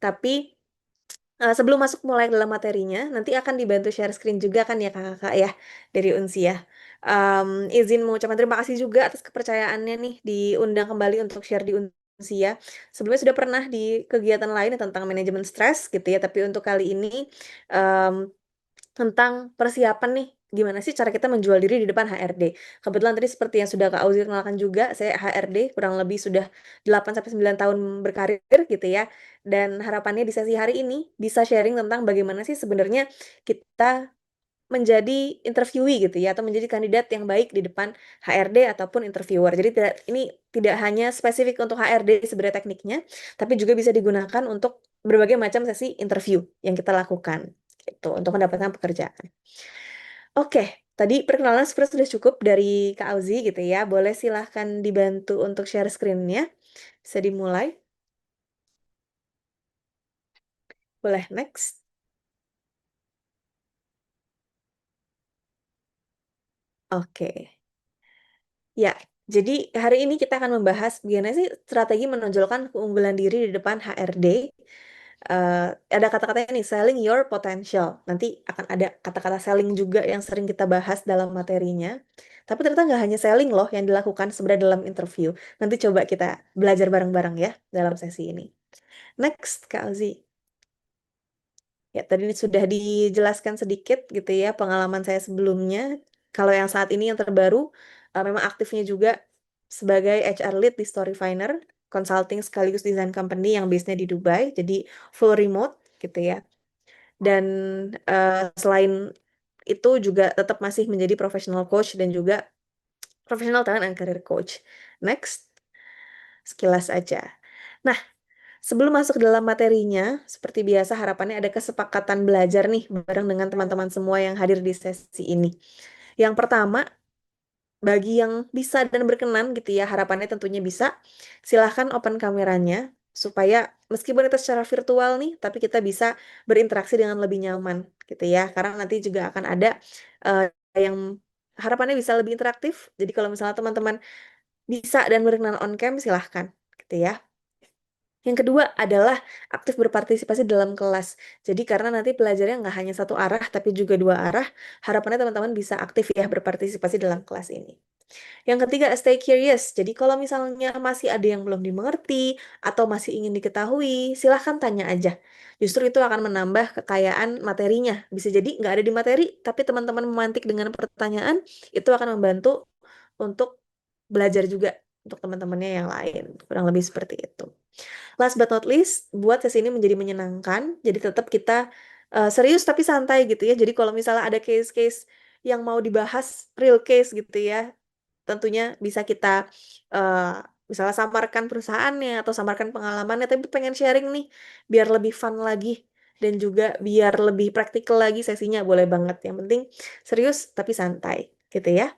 Tapi sebelum masuk mulai dalam materinya, nanti akan dibantu share screen juga kan ya kakak-kakak ya dari Unsi ya. Izin mengucapkan terima kasih juga atas kepercayaannya nih diundang kembali untuk share di Unsi ya. Sebelumnya sudah pernah di kegiatan lain tentang manajemen stres gitu ya, tapi untuk kali ini em, tentang persiapan nih. Gimana sih cara kita menjual diri di depan HRD? Kebetulan tadi seperti yang sudah Kak Auzi kenalkan juga, saya HRD kurang lebih sudah 8 sampai 9 tahun berkarir gitu ya. Dan harapannya di sesi hari ini bisa sharing tentang bagaimana sih sebenarnya kita menjadi interviewee gitu ya atau menjadi kandidat yang baik di depan HRD ataupun interviewer. Jadi ini tidak hanya spesifik untuk HRD sebenarnya tekniknya, tapi juga bisa digunakan untuk berbagai macam sesi interview yang kita lakukan gitu untuk mendapatkan pekerjaan. Oke, tadi perkenalan seperti sudah cukup dari Kak Auzi gitu ya. Boleh silahkan dibantu untuk share screen-nya. Bisa dimulai. Boleh next. Oke. Ya, jadi hari ini kita akan membahas bagaimana sih strategi menonjolkan keunggulan diri di depan HRD. Eh, ada kata-katanya nih, selling your potential. Nanti akan ada kata-kata selling juga yang sering kita bahas dalam materinya. Tapi ternyata nggak hanya selling loh yang dilakukan sebenarnya dalam interview. Nanti coba kita belajar bareng-bareng ya dalam sesi ini. Next, Kak Alzi. Ya, tadi ini sudah dijelaskan sedikit gitu ya pengalaman saya sebelumnya. Kalau yang saat ini yang terbaru, memang aktifnya juga sebagai HR lead di Storyfiner, consulting sekaligus design company yang base-nya di Dubai, jadi full remote gitu ya. Dan selain itu juga tetap masih menjadi professional coach dan juga professional talent and career coach. Next, sekilas aja. Nah, sebelum masuk ke dalam materinya, seperti biasa harapannya ada kesepakatan belajar nih bareng dengan teman-teman semua yang hadir di sesi ini. Yang pertama, bagi yang bisa dan berkenan gitu ya, harapannya tentunya bisa, silahkan open kameranya supaya meskipun itu secara virtual nih, tapi kita bisa berinteraksi dengan lebih nyaman gitu ya. Karena nanti juga akan ada eh, yang harapannya bisa lebih interaktif. Jadi kalau misalnya teman-teman bisa dan berkenan on cam, silahkan gitu ya. Yang kedua adalah aktif berpartisipasi dalam kelas. Jadi karena nanti pelajarnya nggak hanya satu arah, tapi juga dua arah, harapannya teman-teman bisa aktif ya berpartisipasi dalam kelas ini. Yang ketiga, stay curious. Jadi kalau misalnya masih ada yang belum dimengerti atau masih ingin diketahui, silahkan tanya aja. Justru itu akan menambah kekayaan materinya. Bisa jadi nggak ada di materi, tapi teman-teman memantik dengan pertanyaan, itu akan membantu untuk belajar juga untuk teman-temannya yang lain. Kurang lebih seperti itu. Last but not least, buat sesi ini menjadi menyenangkan. Jadi tetap kita serius tapi santai gitu ya. Jadi kalau misalnya ada case-case yang mau dibahas, real case gitu ya, tentunya bisa kita eh, misalnya samarkan perusahaannya atau samarkan pengalamannya, tapi pengen sharing nih biar lebih fun lagi dan juga biar lebih praktikal lagi sesinya boleh banget. Yang penting serius tapi santai gitu ya.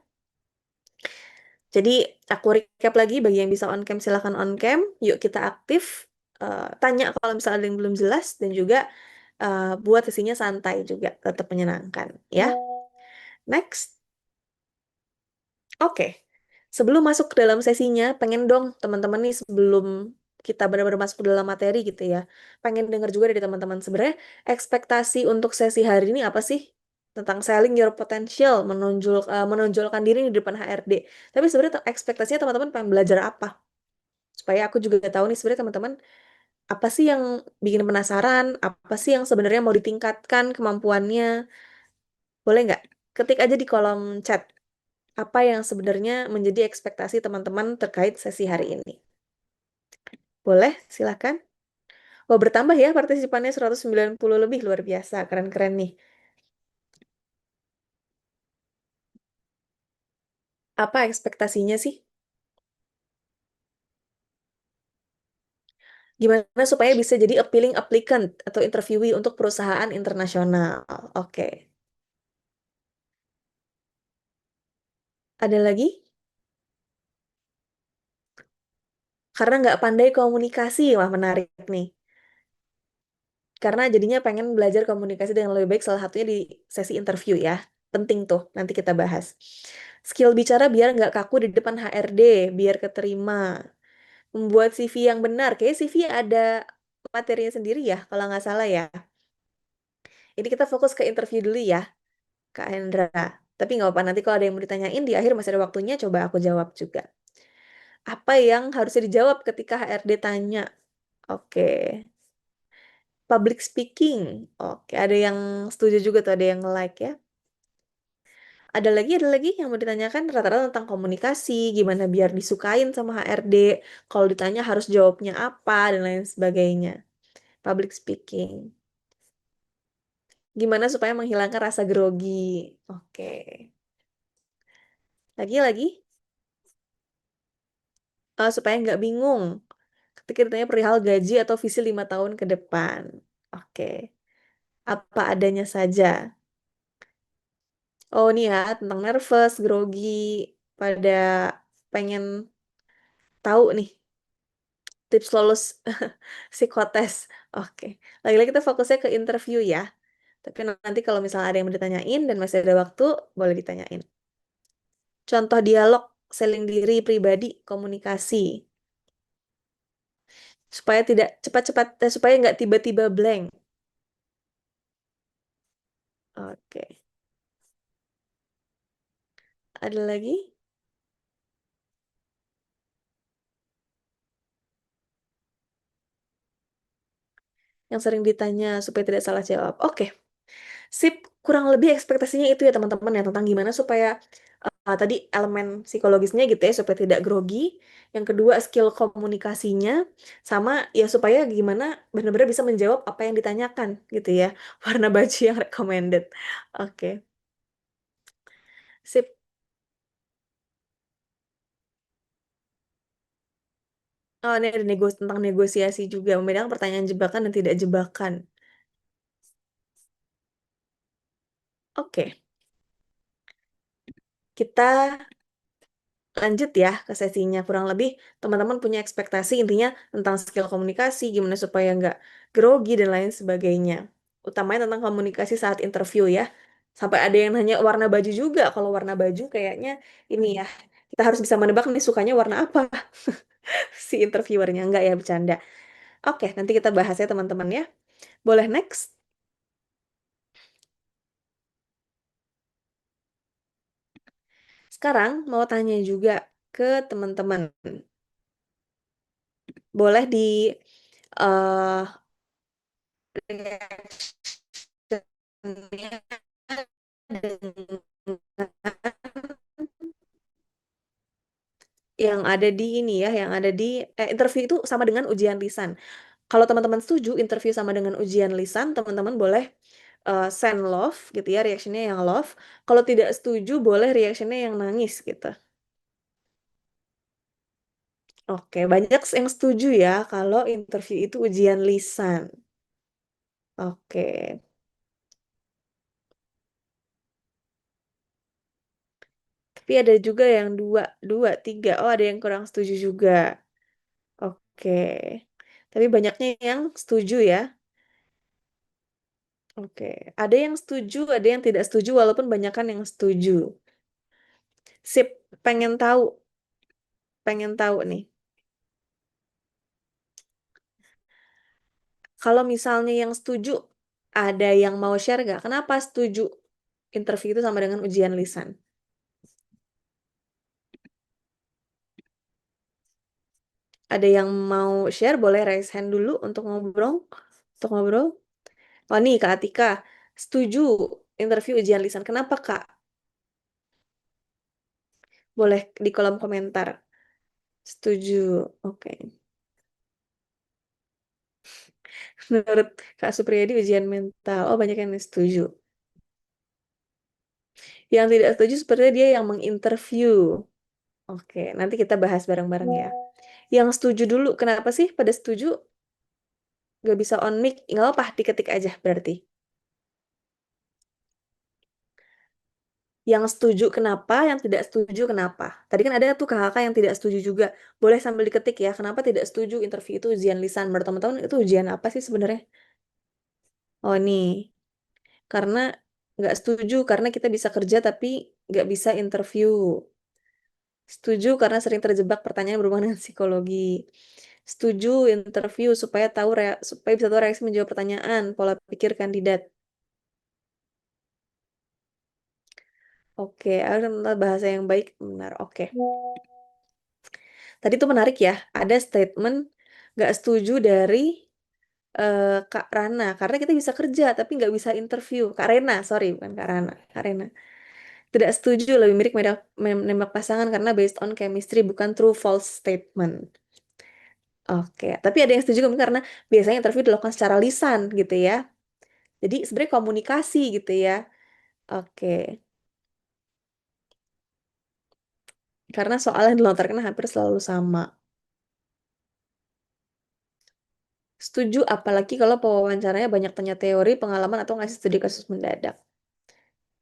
Jadi aku recap lagi bagi yang bisa on cam silahkan on cam. Yuk kita aktif. Tanya kalau misalnya ada yang belum jelas dan juga buat sesinya santai juga tetap menyenangkan ya. Next. Oke. Sebelum masuk ke dalam sesinya, pengen dong teman-teman nih sebelum kita benar-benar masuk ke dalam materi gitu ya. Pengen dengar juga dari teman-teman sebenarnya ekspektasi untuk sesi hari ini apa sih? Tentang selling your potential, menonjolkan diri di depan HRD. Tapi sebenarnya ekspektasinya teman-teman pengen belajar apa? Supaya aku juga tahu nih sebenarnya teman-teman apa sih yang bikin penasaran, apa sih yang sebenarnya mau ditingkatkan kemampuannya. Boleh nggak? Ketik aja di kolom chat apa yang sebenarnya menjadi ekspektasi teman-teman terkait sesi hari ini. Boleh, silakan. Oh, bertambah ya partisipannya 190 lebih, luar biasa, keren-keren nih. Apa ekspektasinya sih? Gimana supaya bisa jadi appealing applicant atau interviewee untuk perusahaan internasional? Oke. Ada lagi? Karena nggak pandai komunikasi, wah menarik nih. Karena jadinya pengen belajar komunikasi dengan lebih baik, salah satunya di sesi interview ya. Penting tuh, nanti kita bahas. Skill bicara biar nggak kaku di depan HRD, biar keterima. Membuat CV yang benar, kayak CV ada materinya sendiri ya, kalau nggak salah ya. Ini kita fokus ke interview dulu ya, Kak Hendra. Tapi nggak apa-apa, nanti kalau ada yang mau ditanyain di akhir masih ada waktunya, coba aku jawab juga. Apa yang harusnya dijawab ketika HRD tanya? Oke, public speaking. Oke, ada yang setuju juga tuh, ada yang like ya. Ada lagi yang mau ditanyakan rata-rata tentang komunikasi, gimana biar disukain sama HRD, kalau ditanya harus jawabnya apa, dan lain sebagainya. Public speaking. Gimana supaya menghilangkan rasa grogi. Oke. Lagi-lagi, supaya nggak bingung ketika ditanya perihal gaji atau visi 5 tahun ke depan. Oke. Apa adanya saja. Oh, nih ya, tentang nervous, grogi, pada pengen tahu nih tips lolos psikotes. Oke. Lagi-lagi kita fokusnya ke interview ya. Tapi nanti kalau misalnya ada yang mau ditanyain dan masih ada waktu, boleh ditanyain. Contoh dialog, selling diri, pribadi, komunikasi. Supaya tidak cepat-cepat, supaya nggak tiba-tiba blank. Oke. Ada lagi yang sering ditanya supaya tidak salah jawab. Oke. Sip, kurang lebih ekspektasinya itu ya teman-teman ya tentang gimana supaya tadi elemen psikologisnya gitu ya supaya tidak grogi. Yang kedua skill komunikasinya sama ya supaya gimana benar-benar bisa menjawab apa yang ditanyakan gitu ya. Warna baju yang recommended. Oke. Sip. Oh, ini ada tentang negosiasi juga, membedakan pertanyaan jebakan dan tidak jebakan. Oke, kita lanjut ya ke sesinya. Kurang lebih teman-teman punya ekspektasi intinya tentang skill komunikasi, gimana supaya nggak grogi dan lain sebagainya. Utamanya tentang komunikasi saat interview ya. Sampai ada yang nanya warna baju juga. Kalau warna baju kayaknya ini ya, kita harus bisa menebak nih sukanya warna apa si interviewernya. Nggak ya, bercanda. Oke, nanti kita bahas ya teman-teman ya. Boleh next? Sekarang mau tanya juga ke teman-teman. Boleh di eh reaction-nya dengan yang ada di ini ya, yang ada di interview itu sama dengan ujian lisan. Kalau teman-teman setuju interview sama dengan ujian lisan, teman-teman boleh send love gitu ya, reactionnya yang love. Kalau tidak setuju, boleh reactionnya yang nangis gitu. Oke, banyak yang setuju ya kalau interview itu ujian lisan. Oke, tapi ada juga yang dua, dua, tiga. Oh, ada yang kurang setuju juga. Oke, tapi banyaknya yang setuju ya. Oke, ada yang setuju, ada yang tidak setuju, walaupun banyakkan yang setuju. Sip, pengen tahu nih. Kalau misalnya yang setuju, ada yang mau share nggak? Kenapa setuju interview itu sama dengan ujian lisan? Ada yang mau share, boleh raise hand dulu untuk ngobrol. Untuk ngobrol. Oh nih, Kak Atika, setuju interview ujian lisan. Kenapa, Kak? Boleh di kolom komentar. Setuju. Oke. Menurut Kak Supriyadi ujian mental. Oh, banyak yang setuju. Yang tidak setuju sepertinya dia yang menginterview. Oke, nanti kita bahas bareng-bareng ya. Yang setuju dulu, kenapa sih pada setuju? Gak bisa on mic, nggak apa, diketik aja berarti. Yang setuju kenapa, yang tidak setuju kenapa. Tadi kan ada tuh kakak yang tidak setuju juga. Boleh sambil diketik ya, kenapa tidak setuju interview itu ujian lisan. Menurut teman-teman itu ujian apa sih sebenarnya? Oh nih, karena nggak setuju karena kita bisa kerja tapi nggak bisa interview. Setuju karena sering terjebak pertanyaan berhubungan dengan psikologi. Setuju interview supaya bisa tahu reaksi menjawab pertanyaan, pola pikir kandidat. Oke, ada bahasa yang baik, benar. Oke. Tadi tuh menarik ya, ada statement nggak setuju dari Kak Rana, karena kita bisa kerja tapi nggak bisa interview. Kak Rena, sorry, bukan Kak Rana. Kak Rena. Tidak setuju, lebih mirip menembak pasangan karena based on chemistry, bukan true false statement. Oke, tapi ada yang setuju mungkin karena biasanya interview dilakukan secara lisan gitu ya. Jadi sebenarnya komunikasi gitu ya. Oke, karena soal yang dilontarkan hampir selalu sama. Setuju, apalagi kalau pewawancaranya banyak tanya teori, pengalaman, atau ngasih studi kasus mendadak.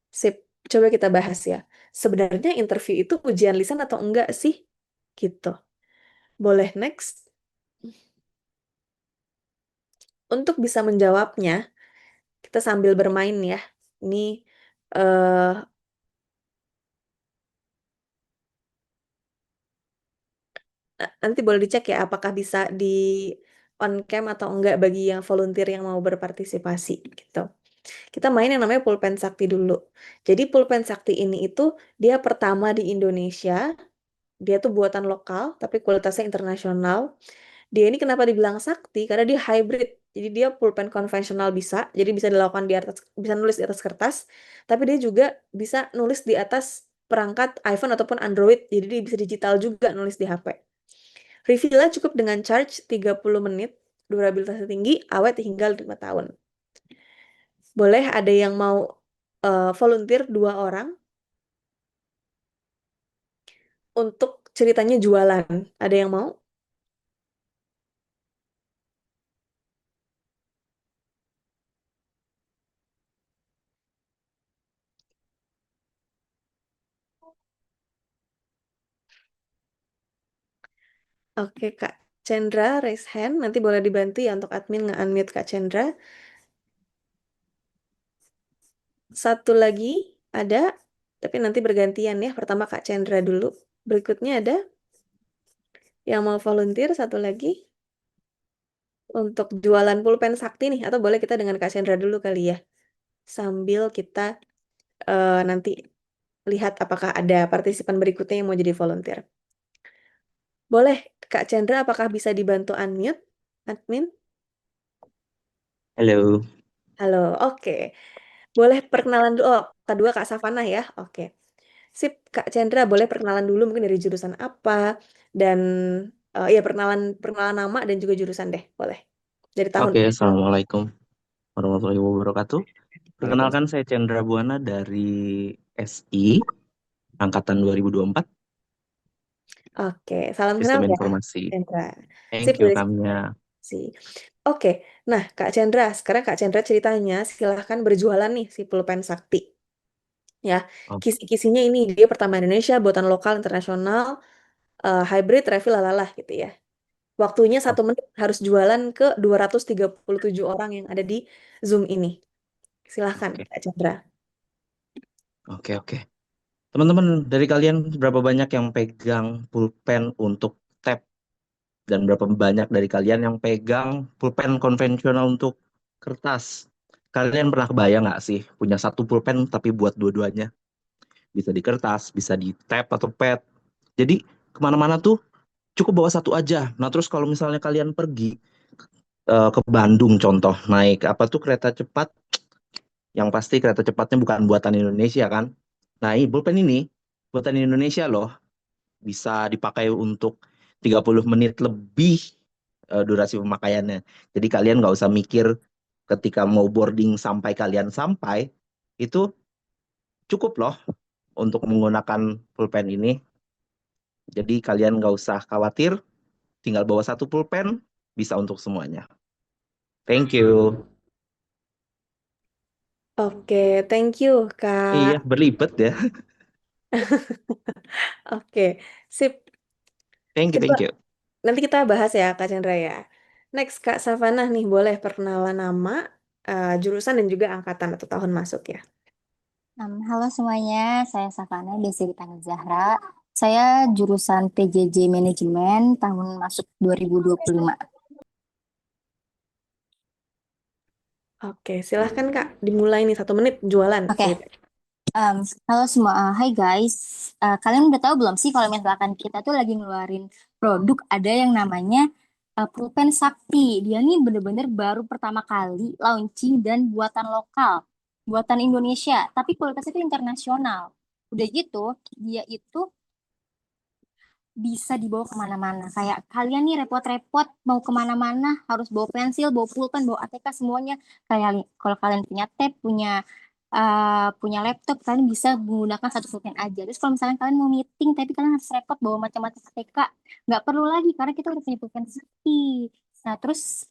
Sip, coba kita bahas ya. Sebenarnya interview itu ujian lisan atau enggak sih? Gitu. Boleh next. Untuk bisa menjawabnya, kita sambil bermain ya. Ini eh nanti boleh dicek ya apakah bisa di on cam atau enggak bagi yang volunteer yang mau berpartisipasi gitu. Kita main yang namanya pulpen sakti dulu. Jadi pulpen sakti ini itu dia pertama di Indonesia, dia tuh buatan lokal tapi kualitasnya internasional. Dia ini kenapa dibilang sakti? Karena dia hybrid. Jadi dia pulpen konvensional bisa, jadi bisa dilakukan di atas, bisa nulis di atas kertas, tapi dia juga bisa nulis di atas perangkat iPhone ataupun Android. Jadi dia bisa digital juga nulis di HP. Refillnya cukup dengan charge 30 menit, durabilitasnya tinggi, awet hingga 5 tahun. Boleh ada yang mau volunteer 2 orang untuk ceritanya jualan. Ada yang mau? Oke, Kak Chandra, raise hand. Nanti boleh dibantu ya untuk admin nge-unmute Kak Chandra. Satu lagi ada, tapi nanti bergantian ya. Pertama Kak Chandra dulu. Berikutnya ada yang mau volunteer satu lagi untuk jualan pulpen sakti nih. Atau boleh kita dengan Kak Chandra dulu kali ya. Sambil kita nanti lihat apakah ada partisipan berikutnya yang mau jadi volunteer. Boleh, Kak Chandra, apakah bisa dibantu unmute, admin? Halo, Halo, oke. Boleh perkenalan dulu. Oh, kedua Kak Savana ya. Oke. Sip, Kak Chandra, boleh perkenalan dulu mungkin dari jurusan apa dan ya perkenalan perkenalan nama dan juga jurusan deh, boleh. Dari tahun. oke, Assalamualaikum warahmatullahi wabarakatuh. Perkenalkan, Waalaikumsalam. saya Chandra Buana dari SI, Angkatan 2024, Oke, salam kenal Sistem ya, Informasi. Chandra. Sip Thank you, dari Kamnya. sih. Oke, nah Kak Chandra, sekarang Kak Chandra ceritanya silahkan berjualan nih si pulpen sakti. Ya, Oh, kisi-kisinya ini dia pertama Indonesia, buatan lokal, internasional, hybrid, refill, lalalah gitu ya. Waktunya oh, 1 menit harus jualan ke 237 orang yang ada di Zoom ini. Silahkan, oke, Kak Chandra. oke. Teman-teman, dari kalian berapa banyak yang pegang pulpen untuk tab dan berapa banyak dari kalian yang pegang pulpen konvensional untuk kertas? Kalian pernah kebayang nggak sih punya satu pulpen tapi buat dua-duanya? Bisa di kertas, bisa di tab atau pad. Jadi kemana-mana tuh cukup bawa satu aja. Nah, terus kalau misalnya kalian pergi ke Bandung contoh, naik apa tuh kereta cepat, yang pasti kereta cepatnya bukan buatan Indonesia kan. Nah, ini pulpen ini buatan Indonesia loh, bisa dipakai untuk 30 menit lebih durasi pemakaiannya. Jadi kalian nggak usah mikir ketika mau boarding sampai kalian sampai, itu cukup loh untuk menggunakan pulpen ini. Jadi kalian nggak usah khawatir, tinggal bawa satu pulpen, bisa untuk semuanya. Thank you. Oke, thank you, Iya, Kak. berlibet ya. Oke, sip. Thank you, Coba thank you. nanti kita bahas ya, Kak Chandra ya. Next, Kak Savana nih, boleh perkenalan nama, jurusan, dan juga angkatan atau tahun masuk ya. Halo semuanya, saya Savana Desiri Tanu Zahra. Saya jurusan PJJ Manajemen tahun masuk 2025. Oke, silahkan Kak, dimulai nih 1 menit jualan. Oke, Gitu. halo semua. Hai guys. Kalian udah tahu belum sih kalau misalkan kita tuh lagi ngeluarin produk ada yang namanya Pulpen Sakti. Dia nih bener-bener baru pertama kali launching dan buatan lokal, buatan Indonesia. Tapi kualitasnya itu internasional. Udah gitu, dia itu bisa dibawa kemana-mana. Kayak kalian nih repot-repot mau kemana-mana harus bawa pensil, bawa pulpen, bawa ATK semuanya. Kayak kalau kalian punya tab, punya laptop, kalian bisa menggunakan satu pulpen aja. Terus kalau misalnya kalian mau meeting tapi kalian harus repot bawa macam-macam ATK, nggak perlu lagi karena kita udah punya pulpen sakti. Nah terus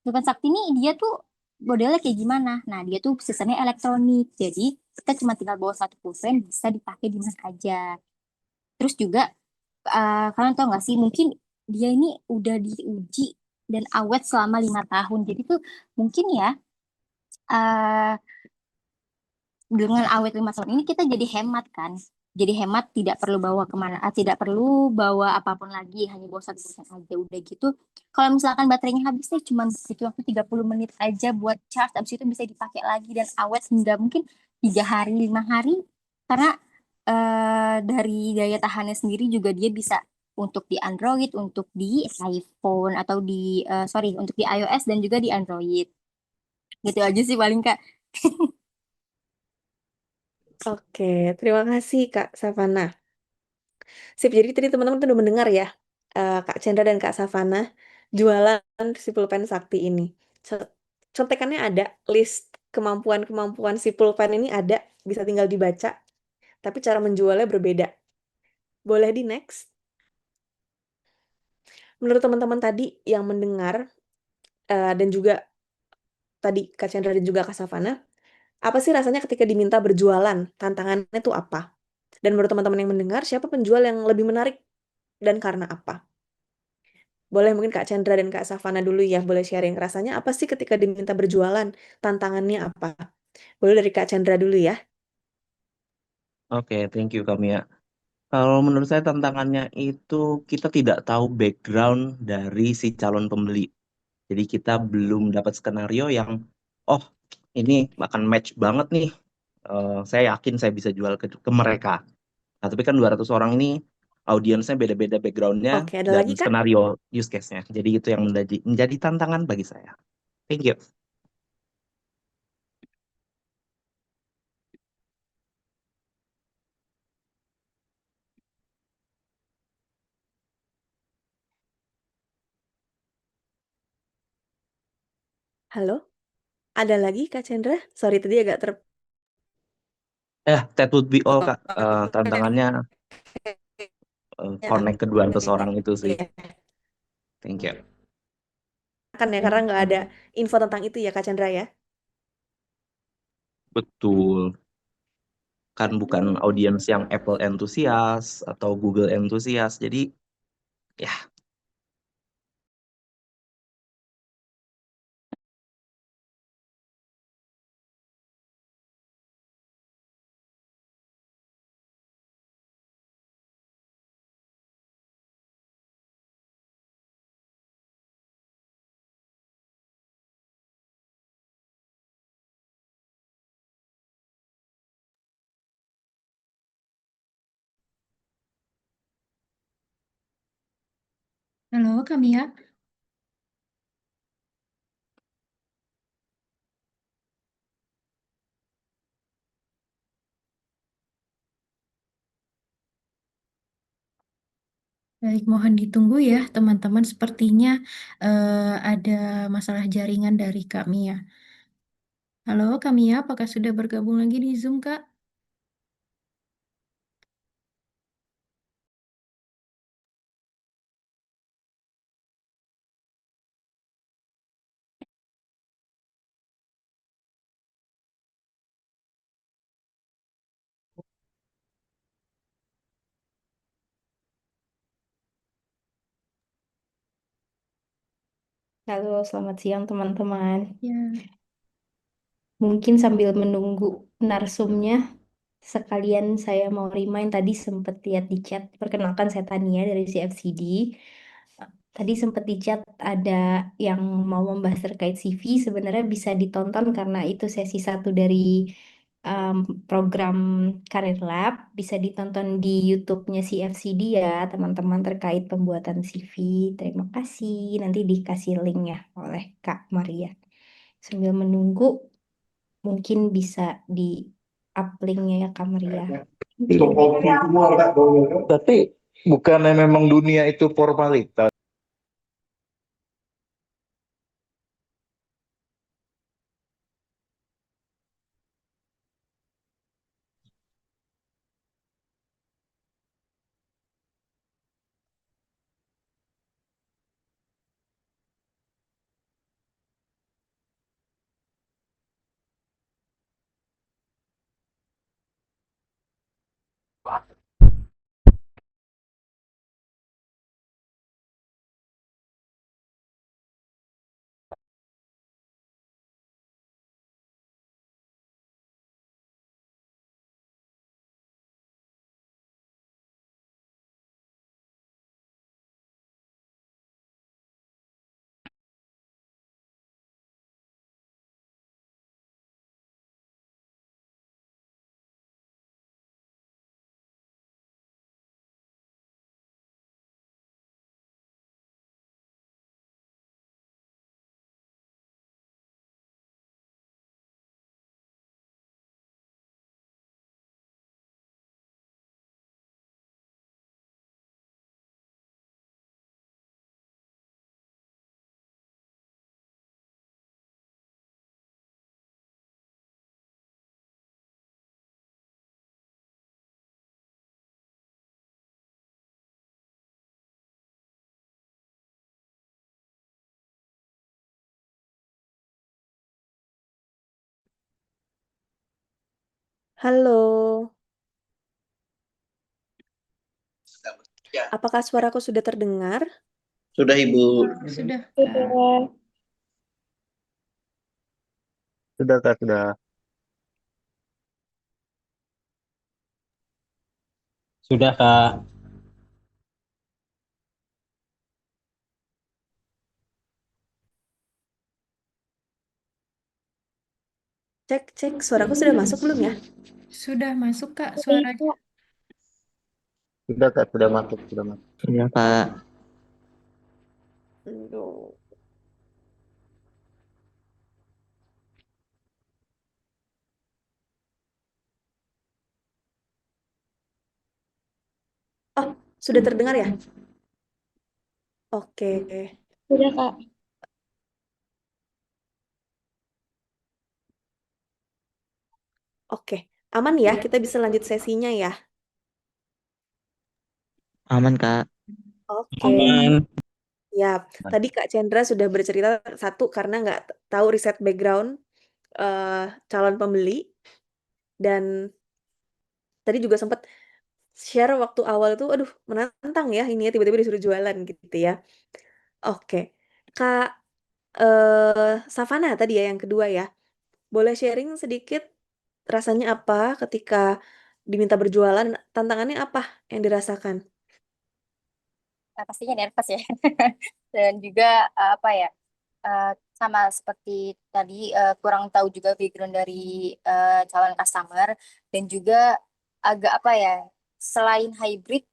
pulpen sakti ini dia tuh modelnya kayak gimana? Nah dia tuh sistemnya elektronik, jadi kita cuma tinggal bawa satu pulpen bisa dipakai di mana aja. Terus juga kalian tahu nggak sih mungkin dia ini udah diuji dan awet selama 5 tahun. Jadi tuh mungkin ya eh, dengan awet 5 tahun ini kita jadi hemat kan. Jadi hemat tidak perlu bawa kemana, tidak perlu bawa apapun lagi, hanya bawa satu persen aja udah gitu. Kalau misalkan baterainya habis nih cuma butuh waktu 30 menit aja buat charge, abis itu bisa dipakai lagi dan awet hingga mungkin 3 hari, 5 hari. Karena dari daya tahannya sendiri juga dia bisa untuk di Android, untuk di iPhone atau sorry untuk di iOS dan juga di Android. Gitu aja sih paling Kak. Oke, terima kasih Kak Savana. Sip, jadi tadi teman-teman tuh udah mendengar ya, Kak Chandra dan Kak Savana jualan si pulpen sakti ini. Co- Contekannya ada, list kemampuan-kemampuan si pulpen ini ada, bisa tinggal dibaca, tapi cara menjualnya berbeda. Boleh di next? Menurut teman-teman tadi yang mendengar, dan juga tadi Kak Chandra dan juga Kak Savana, apa sih rasanya ketika diminta berjualan? Tantangannya tuh apa? Dan menurut teman-teman yang mendengar, siapa penjual yang lebih menarik dan karena apa? Boleh mungkin Kak Chandra dan Kak Savana dulu ya, boleh sharing rasanya apa sih ketika diminta berjualan? Tantangannya apa? Boleh dari Kak Chandra dulu ya. Oke, thank you kami ya. Kalau menurut saya tantangannya itu kita tidak tahu background dari si calon pembeli. Jadi kita belum dapat skenario yang, oh ini akan match banget nih. Saya yakin saya bisa jual ke mereka. Nah, tapi kan 200 orang ini audiensnya beda-beda backgroundnya Oke, ada dan lagi Kak? skenario use case-nya. Jadi itu yang menjadi tantangan bagi saya. Thank you. Halo? Ada lagi Kak Chandra? Sorry tadi agak ter... That would be all, Kak. Tantangannya connect ke 200 orang itu sih. Thank you. Kan ya, karena nggak ada info tentang itu ya Kak Chandra ya. Betul. Kan bukan audiens yang Apple enthusiast atau Google enthusiast. Jadi ya, Halo, Kamia. Baik, mohon ditunggu ya, teman-teman. Sepertinya ada masalah jaringan dari Kak Mia. Halo, Kak Mia, apakah sudah bergabung lagi di Zoom, Kak? Halo, selamat siang teman-teman. Ya, Mungkin sambil menunggu narsumnya, sekalian saya mau remind tadi sempat lihat di chat. Perkenalkan saya Tania dari CFCD. Tadi sempat di chat ada yang mau membahas terkait CV. Sebenarnya bisa ditonton karena itu sesi satu dari um, program Career Lab. Bisa ditonton di YouTube-nya CFCD ya, teman-teman terkait pembuatan CV. Terima kasih. Nanti dikasih linknya oleh Kak Maria. Sambil menunggu, mungkin bisa di uplinknya ya Kak Maria. Tapi bukannya memang dunia itu formalitas. Halo, apakah suaraku sudah terdengar? Sudah Ibu. Sudah, Kak. Sudah Kak, sudah. Sudah, Kak. Cek, cek, suaraku sudah masuk belum ya? Sudah masuk, Kak, suaranya. Sudah Kak, sudah masuk, sudah masuk. Iya Kak. Aduh. Oh, sudah terdengar ya? Oke, Udah, Kak. oke. Aman ya, kita bisa lanjut sesinya ya. Aman Kak. Oke, Aman. ya. Tadi Kak Chandra sudah bercerita satu karena nggak tahu riset background calon pembeli dan tadi juga sempat share waktu awal itu, aduh menantang ya ini ya tiba-tiba disuruh jualan gitu ya. Oke, Kak Savana tadi ya yang kedua ya. Boleh sharing sedikit rasanya apa ketika diminta berjualan, tantangannya apa yang dirasakan? Pastinya nervous ya. Dan juga apa ya? eh, sama seperti tadi kurang tahu juga background dari calon customer dan juga agak apa ya? Selain hybrid,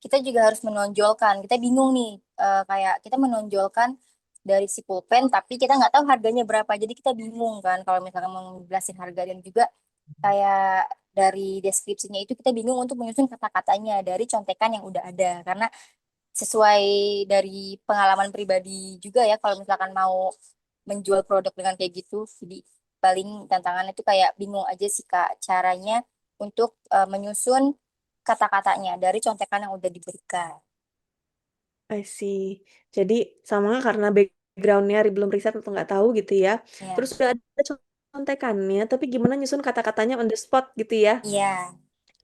kita juga harus menonjolkan. Kita bingung nih, kayak kita menonjolkan dari si pulpen, tapi kita nggak tahu harganya berapa. Jadi kita bingung kan kalau misalkan mau ngejelasin harga dan juga kayak dari deskripsinya itu kita bingung untuk menyusun kata-katanya dari contekan yang udah ada. Karena sesuai dari pengalaman pribadi juga ya, kalau misalkan mau menjual produk dengan kayak gitu, jadi paling tantangannya itu kayak bingung aja sih Kak caranya untuk menyusun kata-katanya dari contekan yang udah diberikan. I see. Jadi sama karena backgroundnya belum riset atau nggak tahu gitu ya. Ya, Terus sudah ada contekannya, tapi gimana nyusun kata-katanya on the spot gitu ya. iya.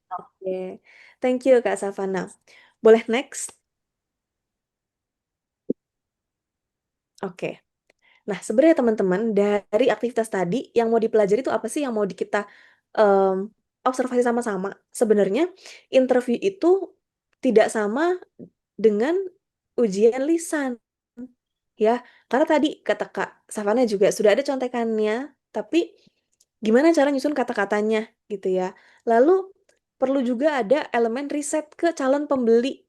Oke, thank you Kak Savana. Boleh next? Oke. Nah, sebenarnya teman-teman dari aktivitas tadi yang mau dipelajari itu apa sih yang mau kita em, observasi sama-sama, sebenarnya interview itu tidak sama dengan ujian lisan, ya. Karena tadi kata Kak Savana juga sudah ada contekannya, tapi gimana cara nyusun kata-katanya gitu ya. Lalu perlu juga ada elemen riset ke calon pembeli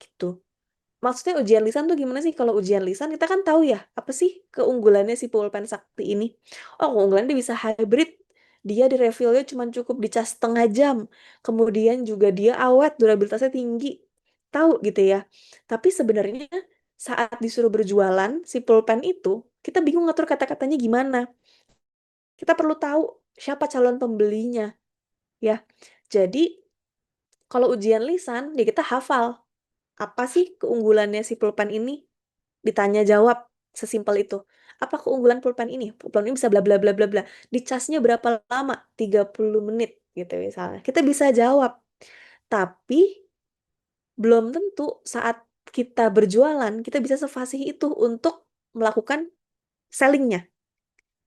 gitu. Maksudnya ujian lisan tuh gimana sih? Kalau ujian lisan kita kan tahu ya, apa sih keunggulannya si pulpen sakti ini? Oh, keunggulannya dia bisa hybrid. Dia di refillnya cuma cukup dicas setengah jam. Kemudian juga dia awet, durabilitasnya tinggi. Tahu gitu ya. Tapi sebenarnya saat disuruh berjualan si pulpen itu, kita bingung ngatur kata-katanya gimana. Kita perlu tahu siapa calon pembelinya, ya. Jadi kalau ujian lisan, ya kita hafal. Apa sih keunggulannya si pulpen ini? Ditanya jawab sesimpel itu. Apa keunggulan pulpen ini? Pulpen ini bisa bla bla bla bla bla. Dicasnya berapa lama? 30 menit gitu misalnya. Kita bisa jawab. Tapi belum tentu saat kita berjualan kita bisa sefasih itu untuk melakukan sellingnya,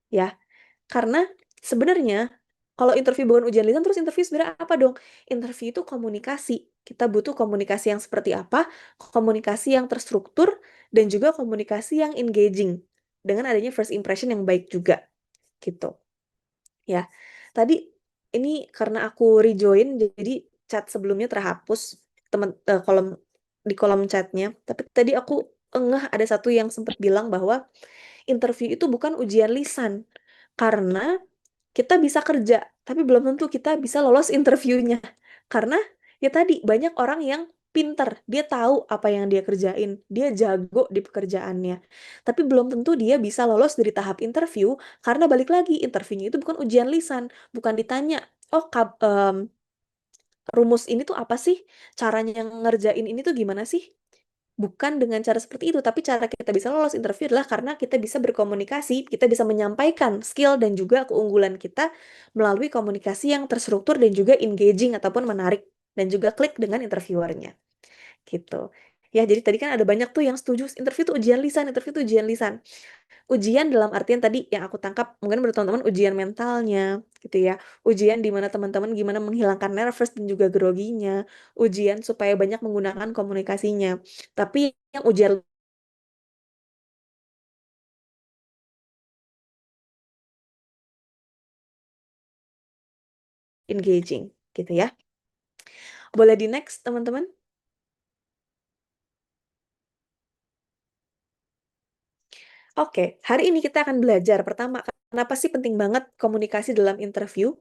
ya. Karena sebenarnya kalau interview bukan ujian lisan, terus interview sebenarnya apa dong? Interview itu komunikasi. Kita butuh komunikasi yang seperti apa? Komunikasi yang terstruktur dan juga komunikasi yang engaging dengan adanya first impression yang baik juga gitu. Ya. Tadi ini karena aku rejoin jadi chat sebelumnya terhapus kolom di kolom chatnya. Tapi tadi aku ngeh ada satu yang sempat bilang bahwa interview itu bukan ujian lisan. Karena kita bisa kerja, tapi belum tentu kita bisa lolos interviewnya. Karena ya tadi banyak orang yang pinter, dia tahu apa yang dia kerjain, dia jago di pekerjaannya. Tapi belum tentu dia bisa lolos dari tahap interview karena balik lagi interviewnya itu bukan ujian lisan, bukan ditanya, oh rumus ini tuh apa sih? Caranya ngerjain ini tuh gimana sih? Bukan dengan cara seperti itu, tapi cara kita bisa lolos interview adalah karena kita bisa berkomunikasi, kita bisa menyampaikan skill dan juga keunggulan kita melalui komunikasi yang terstruktur dan juga engaging ataupun menarik dan juga klik dengan interviewernya. Gitu. Ya, jadi tadi kan ada banyak tuh yang setuju interview itu ujian lisan, interview itu ujian lisan. Ujian dalam artian tadi yang aku tangkap mungkin menurut teman-teman ujian mentalnya gitu ya. Ujian di mana teman-teman gimana menghilangkan nervous dan juga groginya. Ujian supaya banyak menggunakan komunikasinya. Tapi yang ujian engaging gitu ya. Boleh di next teman-teman? Oke, hari ini kita akan belajar pertama kenapa sih penting banget komunikasi dalam interview.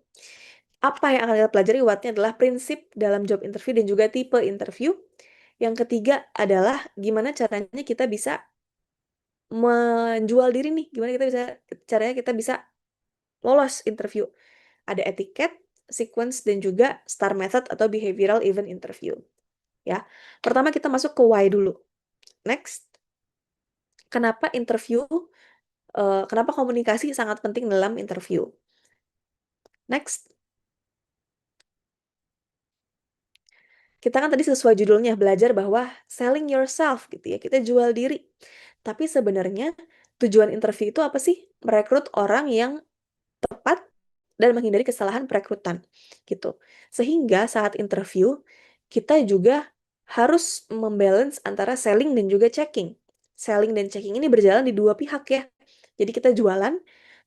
Apa yang akan kita pelajari Wattnya adalah prinsip dalam job interview dan juga tipe interview. Yang ketiga adalah gimana caranya kita bisa menjual diri nih, gimana caranya kita bisa lolos interview. Ada etiket, sequence, dan juga STAR method atau behavioral event interview. Ya, pertama kita masuk ke why dulu. Next, kenapa kenapa komunikasi sangat penting dalam interview. Next, kita kan tadi sesuai judulnya belajar bahwa selling yourself gitu ya, kita jual diri. Tapi sebenarnya tujuan interview itu apa sih? Merekrut orang yang tepat dan menghindari kesalahan perekrutan gitu. Sehingga saat interview kita juga harus membalance antara selling dan juga checking. Selling dan checking ini berjalan di dua pihak ya. Jadi kita jualan,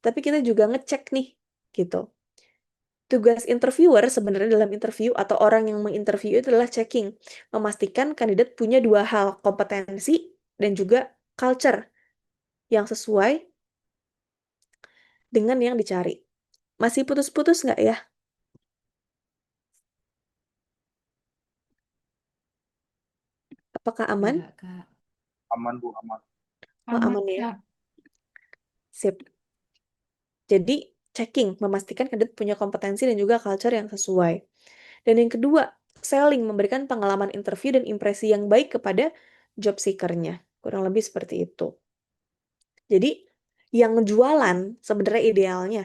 tapi kita juga ngecek nih gitu. Tugas interviewer sebenarnya dalam interview atau orang yang menginterview itu adalah checking, memastikan kandidat punya dua hal, kompetensi dan juga culture yang sesuai dengan yang dicari. Masih putus-putus nggak ya? Apakah aman? Enggak, Kak. Aman Bu, aman. Oh, aman ya. Sip. Jadi, checking, memastikan kandidat punya kompetensi dan juga culture yang sesuai. Dan yang kedua, selling, memberikan pengalaman interview dan impresi yang baik kepada job seeker-nya. Kurang lebih seperti itu. Jadi, yang jualan sebenarnya idealnya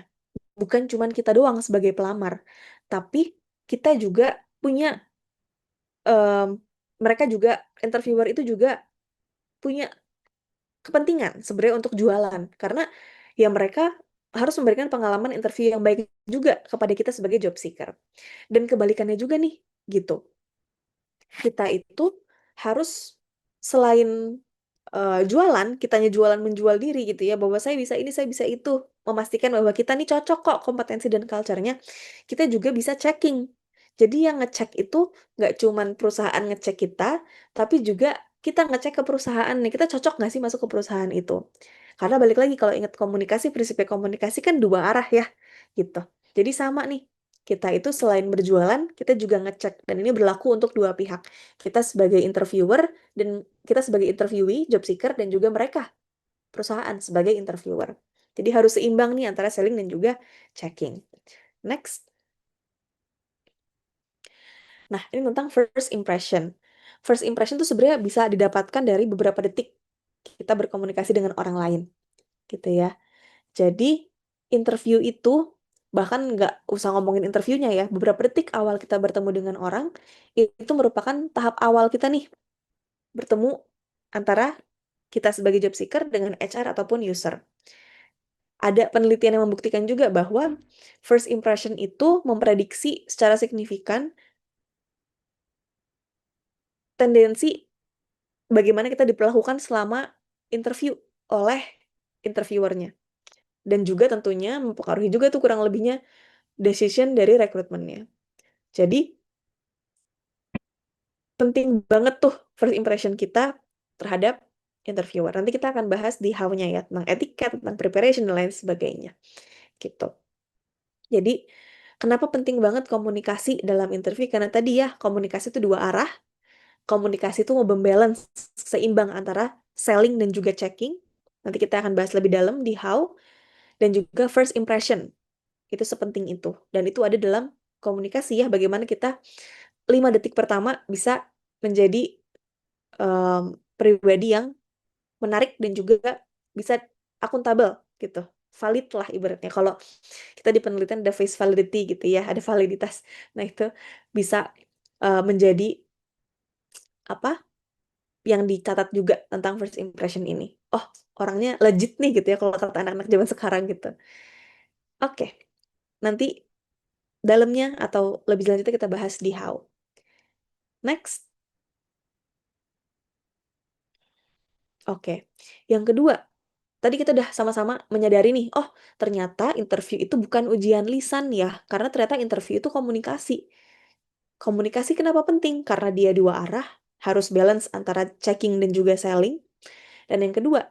bukan cuma kita doang sebagai pelamar, tapi kita juga punya, mereka juga, interviewer itu juga punya kepentingan sebenarnya untuk jualan. Karena ya mereka harus memberikan pengalaman interview yang baik juga kepada kita sebagai job seeker. Dan kebalikannya juga nih, gitu. Kita itu harus selain jualan, kitanya jualan menjual diri gitu ya, bahwa saya bisa ini, saya bisa itu, memastikan bahwa kita nih cocok kok kompetensi dan culture-nya, kita juga bisa checking. Jadi yang ngecek itu nggak cuman perusahaan ngecek kita, tapi juga kita ngecek ke perusahaan nih, kita cocok nggak sih masuk ke perusahaan itu. Karena balik lagi kalau ingat komunikasi, prinsipnya komunikasi kan dua arah ya, gitu. Jadi sama nih, kita itu selain berjualan, kita juga ngecek, dan ini berlaku untuk dua pihak. Kita sebagai interviewer, dan kita sebagai interviewee, job seeker, dan juga mereka, perusahaan, sebagai interviewer. Jadi harus seimbang nih antara selling dan juga checking. Next. Nah, ini tentang first impression. First impression itu sebenarnya bisa didapatkan dari beberapa detik kita berkomunikasi dengan orang lain, gitu ya. Jadi, interview itu, bahkan nggak usah ngomongin interviewnya ya, beberapa detik awal kita bertemu dengan orang, itu merupakan tahap awal kita nih, bertemu antara kita sebagai job seeker dengan HR ataupun user. Ada penelitian yang membuktikan juga bahwa first impression itu memprediksi secara signifikan tendensi bagaimana kita diperlakukan selama interview oleh interviewernya. Dan juga tentunya mempengaruhi juga tuh kurang lebihnya decision dari rekrutmennya. Jadi, penting banget tuh first impression kita terhadap interviewer. Nanti kita akan bahas di how-nya ya, tentang etiket, tentang preparation, dan lain sebagainya. Gitu. Jadi, kenapa penting banget komunikasi dalam interview? Karena tadi ya, komunikasi itu dua arah. Komunikasi itu mau membalance, seimbang antara selling dan juga checking. Nanti kita akan bahas lebih dalam di how. Dan juga first impression. Itu sepenting itu. Dan itu ada dalam komunikasi ya, bagaimana kita 5 detik pertama bisa menjadi pribadi yang menarik dan juga bisa akuntabel gitu. Valid lah ibaratnya. Kalau kita di penelitian ada face validity gitu ya, ada validitas. Nah, itu bisa menjadi apa? Yang dicatat juga tentang first impression ini. Oh, orangnya legit nih gitu ya kalau kata anak-anak zaman sekarang gitu. Oke. Nanti dalamnya atau lebih lanjutnya kita bahas di how. Next. Oke. Yang kedua, tadi kita udah sama-sama menyadari nih, oh ternyata interview itu bukan ujian lisan ya, karena ternyata interview itu komunikasi. Komunikasi kenapa penting? Karena dia dua arah, harus balance antara checking dan juga selling. Dan yang kedua,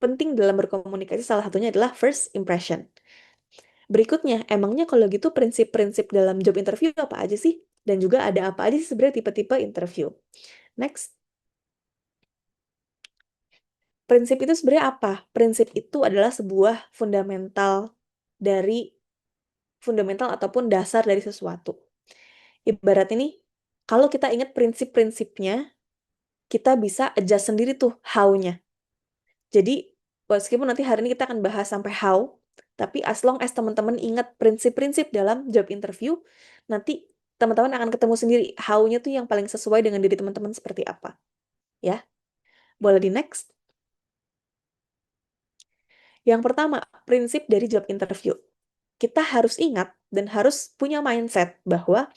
penting dalam berkomunikasi salah satunya adalah first impression. Berikutnya, emangnya kalau gitu prinsip-prinsip dalam job interview apa aja sih? Dan juga ada apa aja sih sebenarnya tipe-tipe interview? Next. Prinsip itu sebenarnya apa? Prinsip itu adalah sebuah fundamental ataupun dasar dari sesuatu. Ibarat ini, kalau kita ingat prinsip-prinsipnya, kita bisa adjust sendiri tuh how-nya. Jadi, meskipun nanti hari ini kita akan bahas sampai how, tapi as long as teman-teman ingat prinsip-prinsip dalam job interview, nanti teman-teman akan ketemu sendiri how-nya tuh yang paling sesuai dengan diri teman-teman seperti apa. Ya, boleh di next. Yang pertama, prinsip dari job interview. Kita harus ingat dan harus punya mindset bahwa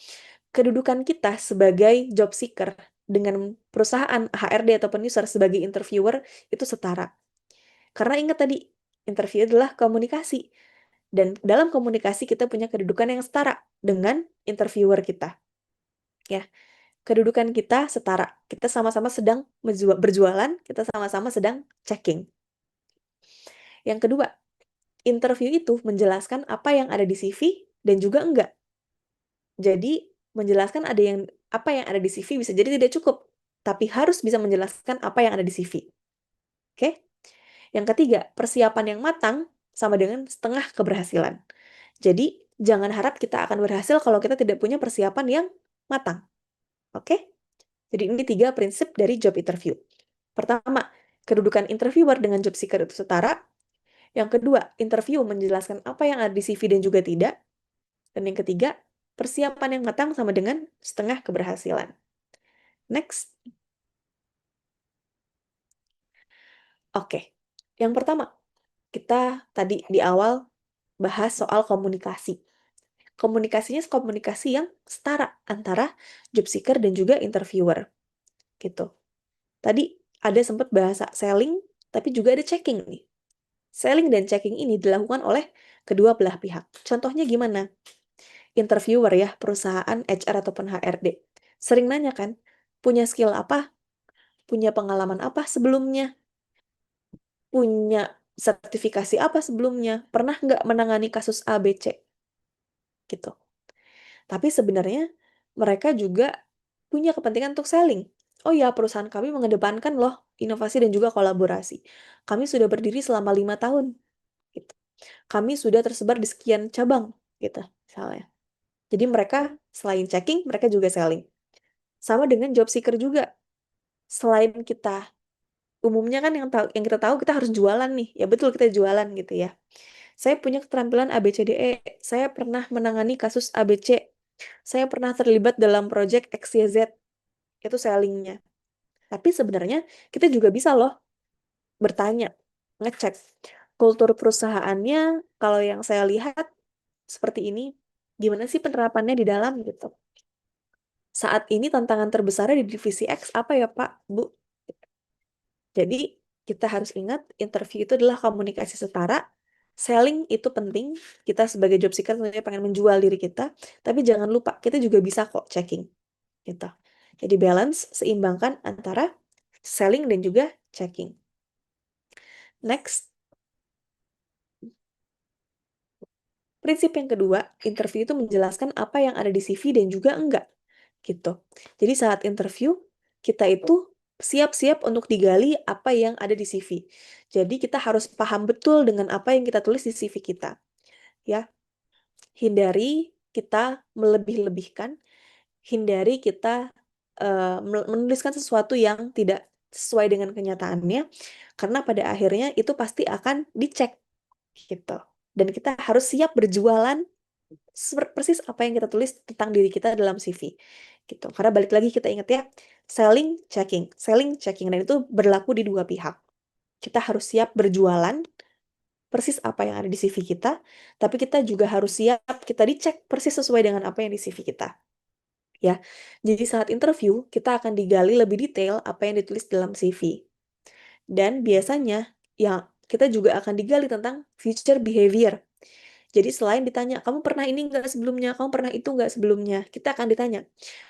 kedudukan kita sebagai job seeker dengan perusahaan HRD ataupun user sebagai interviewer itu setara. Karena ingat tadi, interview adalah komunikasi. Dan dalam komunikasi kita punya kedudukan yang setara dengan interviewer kita. Ya, kedudukan kita setara. Kita sama-sama sedang berjualan, kita sama-sama sedang checking. Yang kedua, interview itu menjelaskan apa yang ada di CV dan juga enggak. Jadi, menjelaskan apa yang ada di CV bisa jadi tidak cukup, tapi harus bisa menjelaskan apa yang ada di CV. Oke? Yang ketiga, persiapan yang matang sama dengan setengah keberhasilan. Jadi, jangan harap kita akan berhasil kalau kita tidak punya persiapan yang matang. Oke? Jadi, ini 3 prinsip dari job interview. Pertama, kedudukan interviewer dengan job seeker itu setara. Yang kedua, interview menjelaskan apa yang ada di CV dan juga tidak. Dan yang ketiga, persiapan yang matang sama dengan setengah keberhasilan. Next. Oke. Yang pertama, kita tadi di awal bahas soal komunikasi. Komunikasinya komunikasi yang setara antara job seeker dan juga interviewer gitu. Tadi ada sempat bahasa selling, tapi juga ada checking nih. Selling dan checking ini dilakukan oleh kedua belah pihak. Contohnya gimana? Interviewer ya, perusahaan HR ataupun HRD. Sering nanya kan, punya skill apa? Punya pengalaman apa sebelumnya? Punya sertifikasi apa sebelumnya? Pernah nggak menangani kasus ABC? Gitu. Tapi sebenarnya mereka juga punya kepentingan untuk selling. Oh ya, perusahaan kami mengedepankan loh inovasi dan juga kolaborasi. Kami sudah berdiri selama 5 tahun. Gitu. Kami sudah tersebar di sekian cabang, gitu, misalnya. Jadi mereka selain checking, mereka juga selling. Sama dengan job seeker juga. Selain kita, umumnya kan yang kita tahu kita harus jualan nih. Ya betul kita jualan gitu ya. Saya punya keterampilan ABCDE. Saya pernah menangani kasus ABC. Saya pernah terlibat dalam project XYZ. Itu sellingnya. Tapi sebenarnya kita juga bisa loh bertanya, ngecek kultur perusahaannya. Kalau yang saya lihat seperti ini, gimana sih penerapannya di dalam gitu. Saat ini tantangan terbesarnya di divisi X apa ya Pak, Bu? Jadi kita harus ingat interview itu adalah komunikasi setara, selling itu penting, kita sebagai job seeker tentunya pengen menjual diri kita, tapi jangan lupa kita juga bisa kok checking gitu. Jadi balance, seimbangkan antara selling dan juga checking. Next, prinsip yang kedua, interview itu menjelaskan apa yang ada di CV dan juga enggak gitu. Jadi saat interview, kita itu siap-siap untuk digali apa yang ada di CV. Jadi kita harus paham betul dengan apa yang kita tulis di CV kita. Ya, hindari kita melebih-lebihkan, hindari kita menuliskan sesuatu yang tidak sesuai dengan kenyataannya, karena pada akhirnya itu pasti akan dicek gitu. Dan kita harus siap berjualan persis apa yang kita tulis tentang diri kita dalam CV gitu. Karena balik lagi kita ingat ya, selling checking dan itu berlaku di dua pihak. Kita harus siap berjualan persis apa yang ada di CV kita, tapi kita juga harus siap kita dicek persis sesuai dengan apa yang di CV kita. Ya. Jadi saat interview kita akan digali lebih detail apa yang ditulis dalam CV. Dan biasanya ya kita juga akan digali tentang future behavior. Jadi selain ditanya, kamu pernah ini nggak sebelumnya, kamu pernah itu nggak sebelumnya, kita akan ditanya,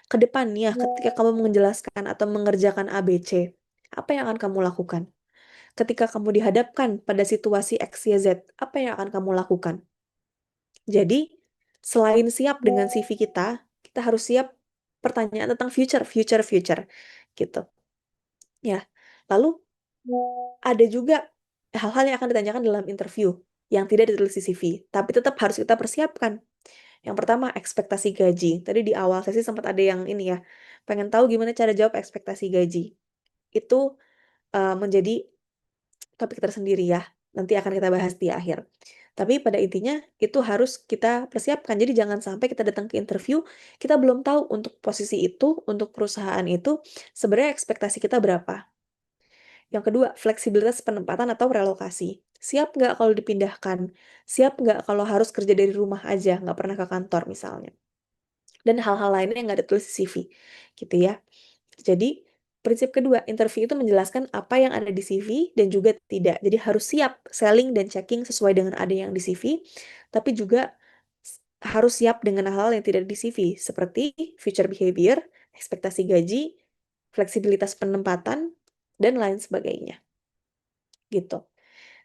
ke depannya ketika kamu menjelaskan atau mengerjakan ABC, apa yang akan kamu lakukan? Ketika kamu dihadapkan pada situasi XYZ, apa yang akan kamu lakukan? Jadi, selain siap dengan CV kita harus siap pertanyaan tentang future, gitu. Ya, lalu ada juga hal-hal yang akan ditanyakan dalam interview yang tidak ditulis di CV, tapi tetap harus kita persiapkan. Yang pertama, ekspektasi gaji. Tadi di awal sesi sempat ada yang ini ya, pengen tahu gimana cara jawab ekspektasi gaji. Itu menjadi topik tersendiri ya, nanti akan kita bahas di akhir. Tapi pada intinya itu harus kita persiapkan. Jadi jangan sampai kita datang ke interview, kita belum tahu untuk posisi itu, untuk perusahaan itu, sebenarnya ekspektasi kita berapa. Yang kedua, fleksibilitas penempatan atau relokasi. Siap nggak kalau dipindahkan? Siap nggak kalau harus kerja dari rumah aja, nggak pernah ke kantor misalnya? Dan hal-hal lainnya yang nggak ditulis di CV, gitu ya. Jadi, prinsip kedua, interview itu menjelaskan apa yang ada di CV dan juga tidak. Jadi harus siap selling dan checking sesuai dengan ada yang di CV, tapi juga harus siap dengan hal-hal yang tidak di CV, seperti future behavior, ekspektasi gaji, fleksibilitas penempatan, dan lain sebagainya. Gitu.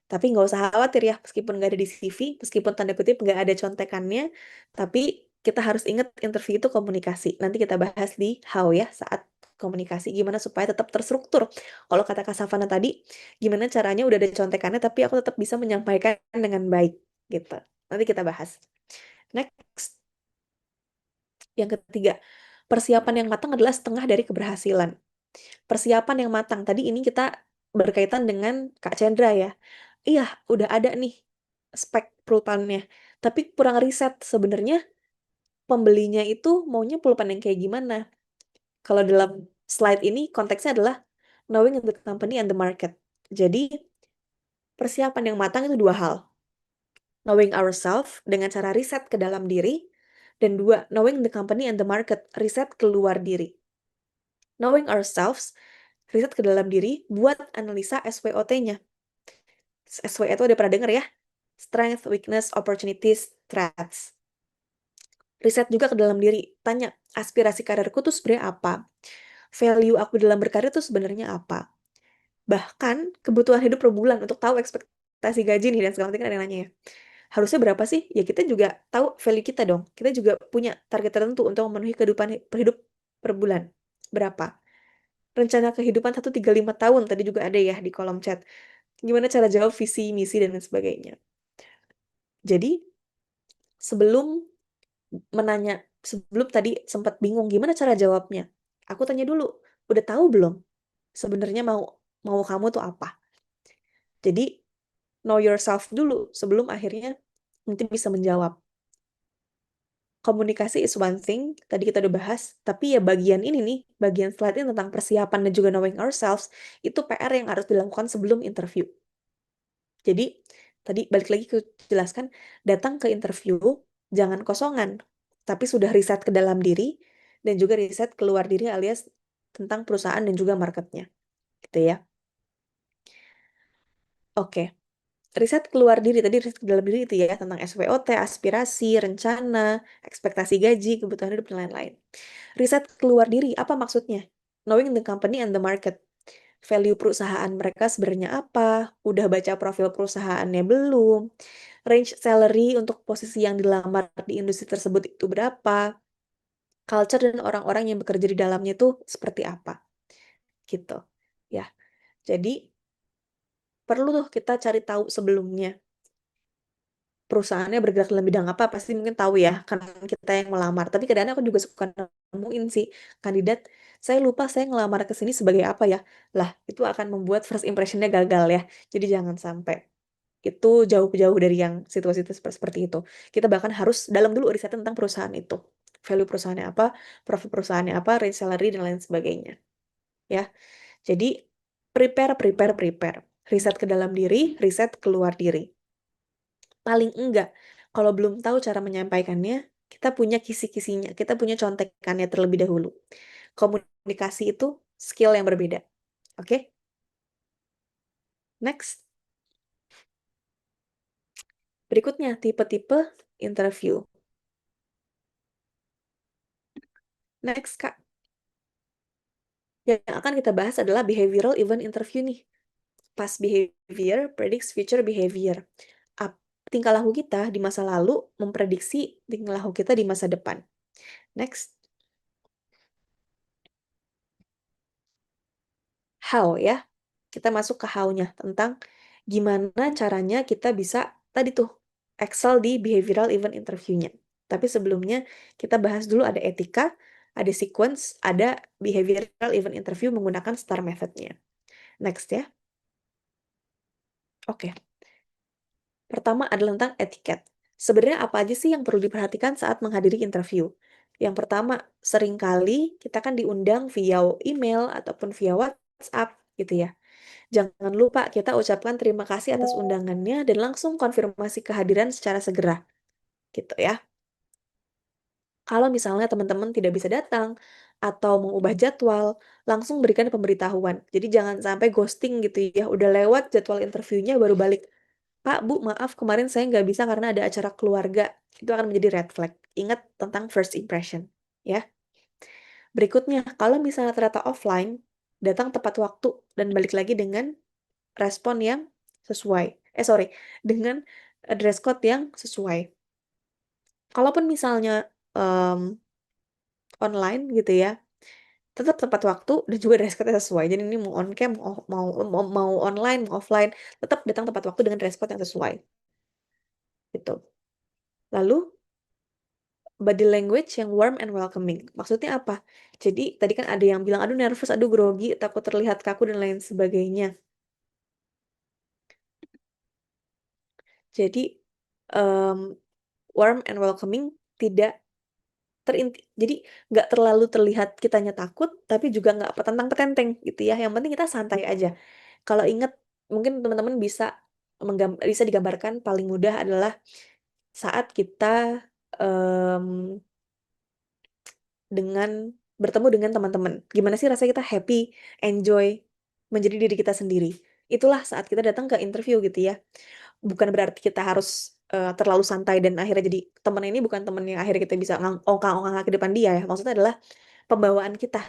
Tapi nggak usah khawatir ya, meskipun nggak ada di CV, meskipun tanda kutip nggak ada contekannya, tapi kita harus ingat interview itu komunikasi. Nanti kita bahas di how ya, saat komunikasi, gimana supaya tetap terstruktur. Kalau kata Kak Savana tadi, gimana caranya udah ada contekannya, tapi aku tetap bisa menyampaikan dengan baik, gitu. Nanti kita bahas. Next, yang ketiga, persiapan yang matang adalah setengah dari keberhasilan. Persiapan yang matang, tadi ini kita berkaitan dengan Kak Chandra ya. Iya, udah ada nih spek pulpennya. Tapi kurang riset sebenarnya pembelinya itu maunya pulpen yang kayak gimana. Kalau dalam slide ini konteksnya adalah knowing the company and the market. Jadi persiapan yang matang itu dua hal. knowing ourselves dengan cara riset ke dalam diri. Dan 2, knowing the company and the market, riset keluar diri. Knowing ourselves, riset ke dalam diri buat analisa SWOT-nya. SWOT itu udah pernah dengar ya? Strength, weakness, opportunities, threats. Riset juga ke dalam diri, tanya aspirasi karirku tuh sebenarnya apa? Value aku dalam berkarir tuh sebenarnya apa? Bahkan kebutuhan hidup per bulan untuk tahu ekspektasi gaji nih dan segala macam kan ada yang nanya ya. Harusnya berapa sih? Ya kita juga tahu value kita dong. Kita juga punya target tertentu untuk memenuhi kehidupan hidup per bulan. Berapa? Rencana kehidupan 1-3-5 tahun tadi juga ada ya di kolom chat. Gimana cara jawab visi, misi, dan lain sebagainya. Jadi sebelum sebelum tadi sempat bingung gimana cara jawabnya. Aku tanya dulu, udah tahu belum? Sebenarnya mau kamu tuh apa? Jadi know yourself dulu sebelum akhirnya nanti bisa menjawab. Komunikasi is one thing, tadi kita udah bahas, tapi ya bagian ini nih, bagian slide ini tentang persiapan dan juga knowing ourselves, itu PR yang harus dilakukan sebelum interview. Jadi, tadi balik lagi ke jelaskan, datang ke interview, jangan kosongan, tapi sudah riset ke dalam diri, dan juga riset keluar diri alias tentang perusahaan dan juga marketnya. Gitu ya. Oke. Riset keluar diri, tadi riset ke dalam diri itu ya, tentang SWOT, aspirasi, rencana, ekspektasi gaji, kebutuhan hidup, dan lain-lain. Riset keluar diri, apa maksudnya? Knowing the company and the market. Value perusahaan mereka sebenarnya apa? Udah baca profil perusahaannya belum? Range salary untuk posisi yang dilamar di industri tersebut itu berapa? Culture dan orang-orang yang bekerja di dalamnya itu seperti apa? Gitu. Ya. Jadi, perlu tuh kita cari tahu sebelumnya. Perusahaannya bergerak dalam bidang apa, pasti mungkin tahu ya, karena kita yang melamar. Tapi kadang-kadang aku juga suka nemuin sih kandidat, saya lupa saya ngelamar ke sini sebagai apa ya. Lah, itu akan membuat first impression-nya gagal ya. Jadi jangan sampai. Itu jauh-jauh dari yang situasi seperti itu. Kita bahkan harus dalam dulu riset tentang perusahaan itu. Value perusahaannya apa, profit perusahaannya apa, range salary, dan lain sebagainya. Ya. Jadi, prepare. Riset ke dalam diri, riset keluar diri. Paling enggak, kalau belum tahu cara menyampaikannya, kita punya kisi-kisinya, kita punya contekannya terlebih dahulu. Komunikasi itu skill yang berbeda. Oke? Next. Berikutnya, tipe-tipe interview. Next, Kak. Yang akan kita bahas adalah behavioral event interview nih. Past behavior predicts future behavior. Tingkah laku kita di masa lalu memprediksi tingkah laku kita di masa depan. Next. How ya. Kita masuk ke how-nya tentang gimana caranya kita bisa tadi tuh excel di behavioral event interview-nya. Tapi sebelumnya kita bahas dulu ada etika, ada sequence, ada behavioral event interview menggunakan STAR method-nya. Next ya. Oke. Pertama adalah tentang etiket. Sebenarnya apa aja sih yang perlu diperhatikan saat menghadiri interview? Yang pertama, seringkali kita kan diundang via email ataupun via WhatsApp gitu ya. Jangan lupa kita ucapkan terima kasih atas undangannya dan langsung konfirmasi kehadiran secara segera. Gitu ya. Kalau misalnya teman-teman tidak bisa datang atau mengubah jadwal, langsung berikan pemberitahuan. Jadi jangan sampai ghosting gitu ya. Udah lewat jadwal interviewnya baru balik. Pak, Bu, maaf kemarin saya nggak bisa karena ada acara keluarga. Itu akan menjadi red flag. Ingat tentang first impression. Ya. Berikutnya, kalau misalnya ternyata offline, datang tepat waktu dan balik lagi dengan respon yang sesuai. Dengan dress code yang sesuai. Kalaupun misalnya online gitu ya, tetap tepat waktu dan juga dress code sesuai. Jadi ini mau on cam, mau online, mau offline, tetap datang tepat waktu dengan dress code yang sesuai. Gitu. Lalu body language yang warm and welcoming. Maksudnya apa? Jadi tadi kan ada yang bilang, aduh nervous, aduh grogi, takut terlihat kaku dan lain sebagainya. Jadi warm and welcoming tidak jadi nggak terlalu terlihat kitanya takut, tapi juga nggak petentang-petenteng gitu ya. Yang penting kita santai aja. Kalau inget, mungkin teman-teman bisa bisa digambarkan paling mudah adalah saat kita bertemu dengan teman-teman. Gimana sih rasanya kita happy, enjoy, menjadi diri kita sendiri. Itulah saat kita datang ke interview gitu ya. Bukan berarti kita harus terlalu santai dan akhirnya jadi temen ini bukan temen yang akhirnya kita bisa ongkang-ongkang ke depan dia ya. Maksudnya adalah pembawaan kita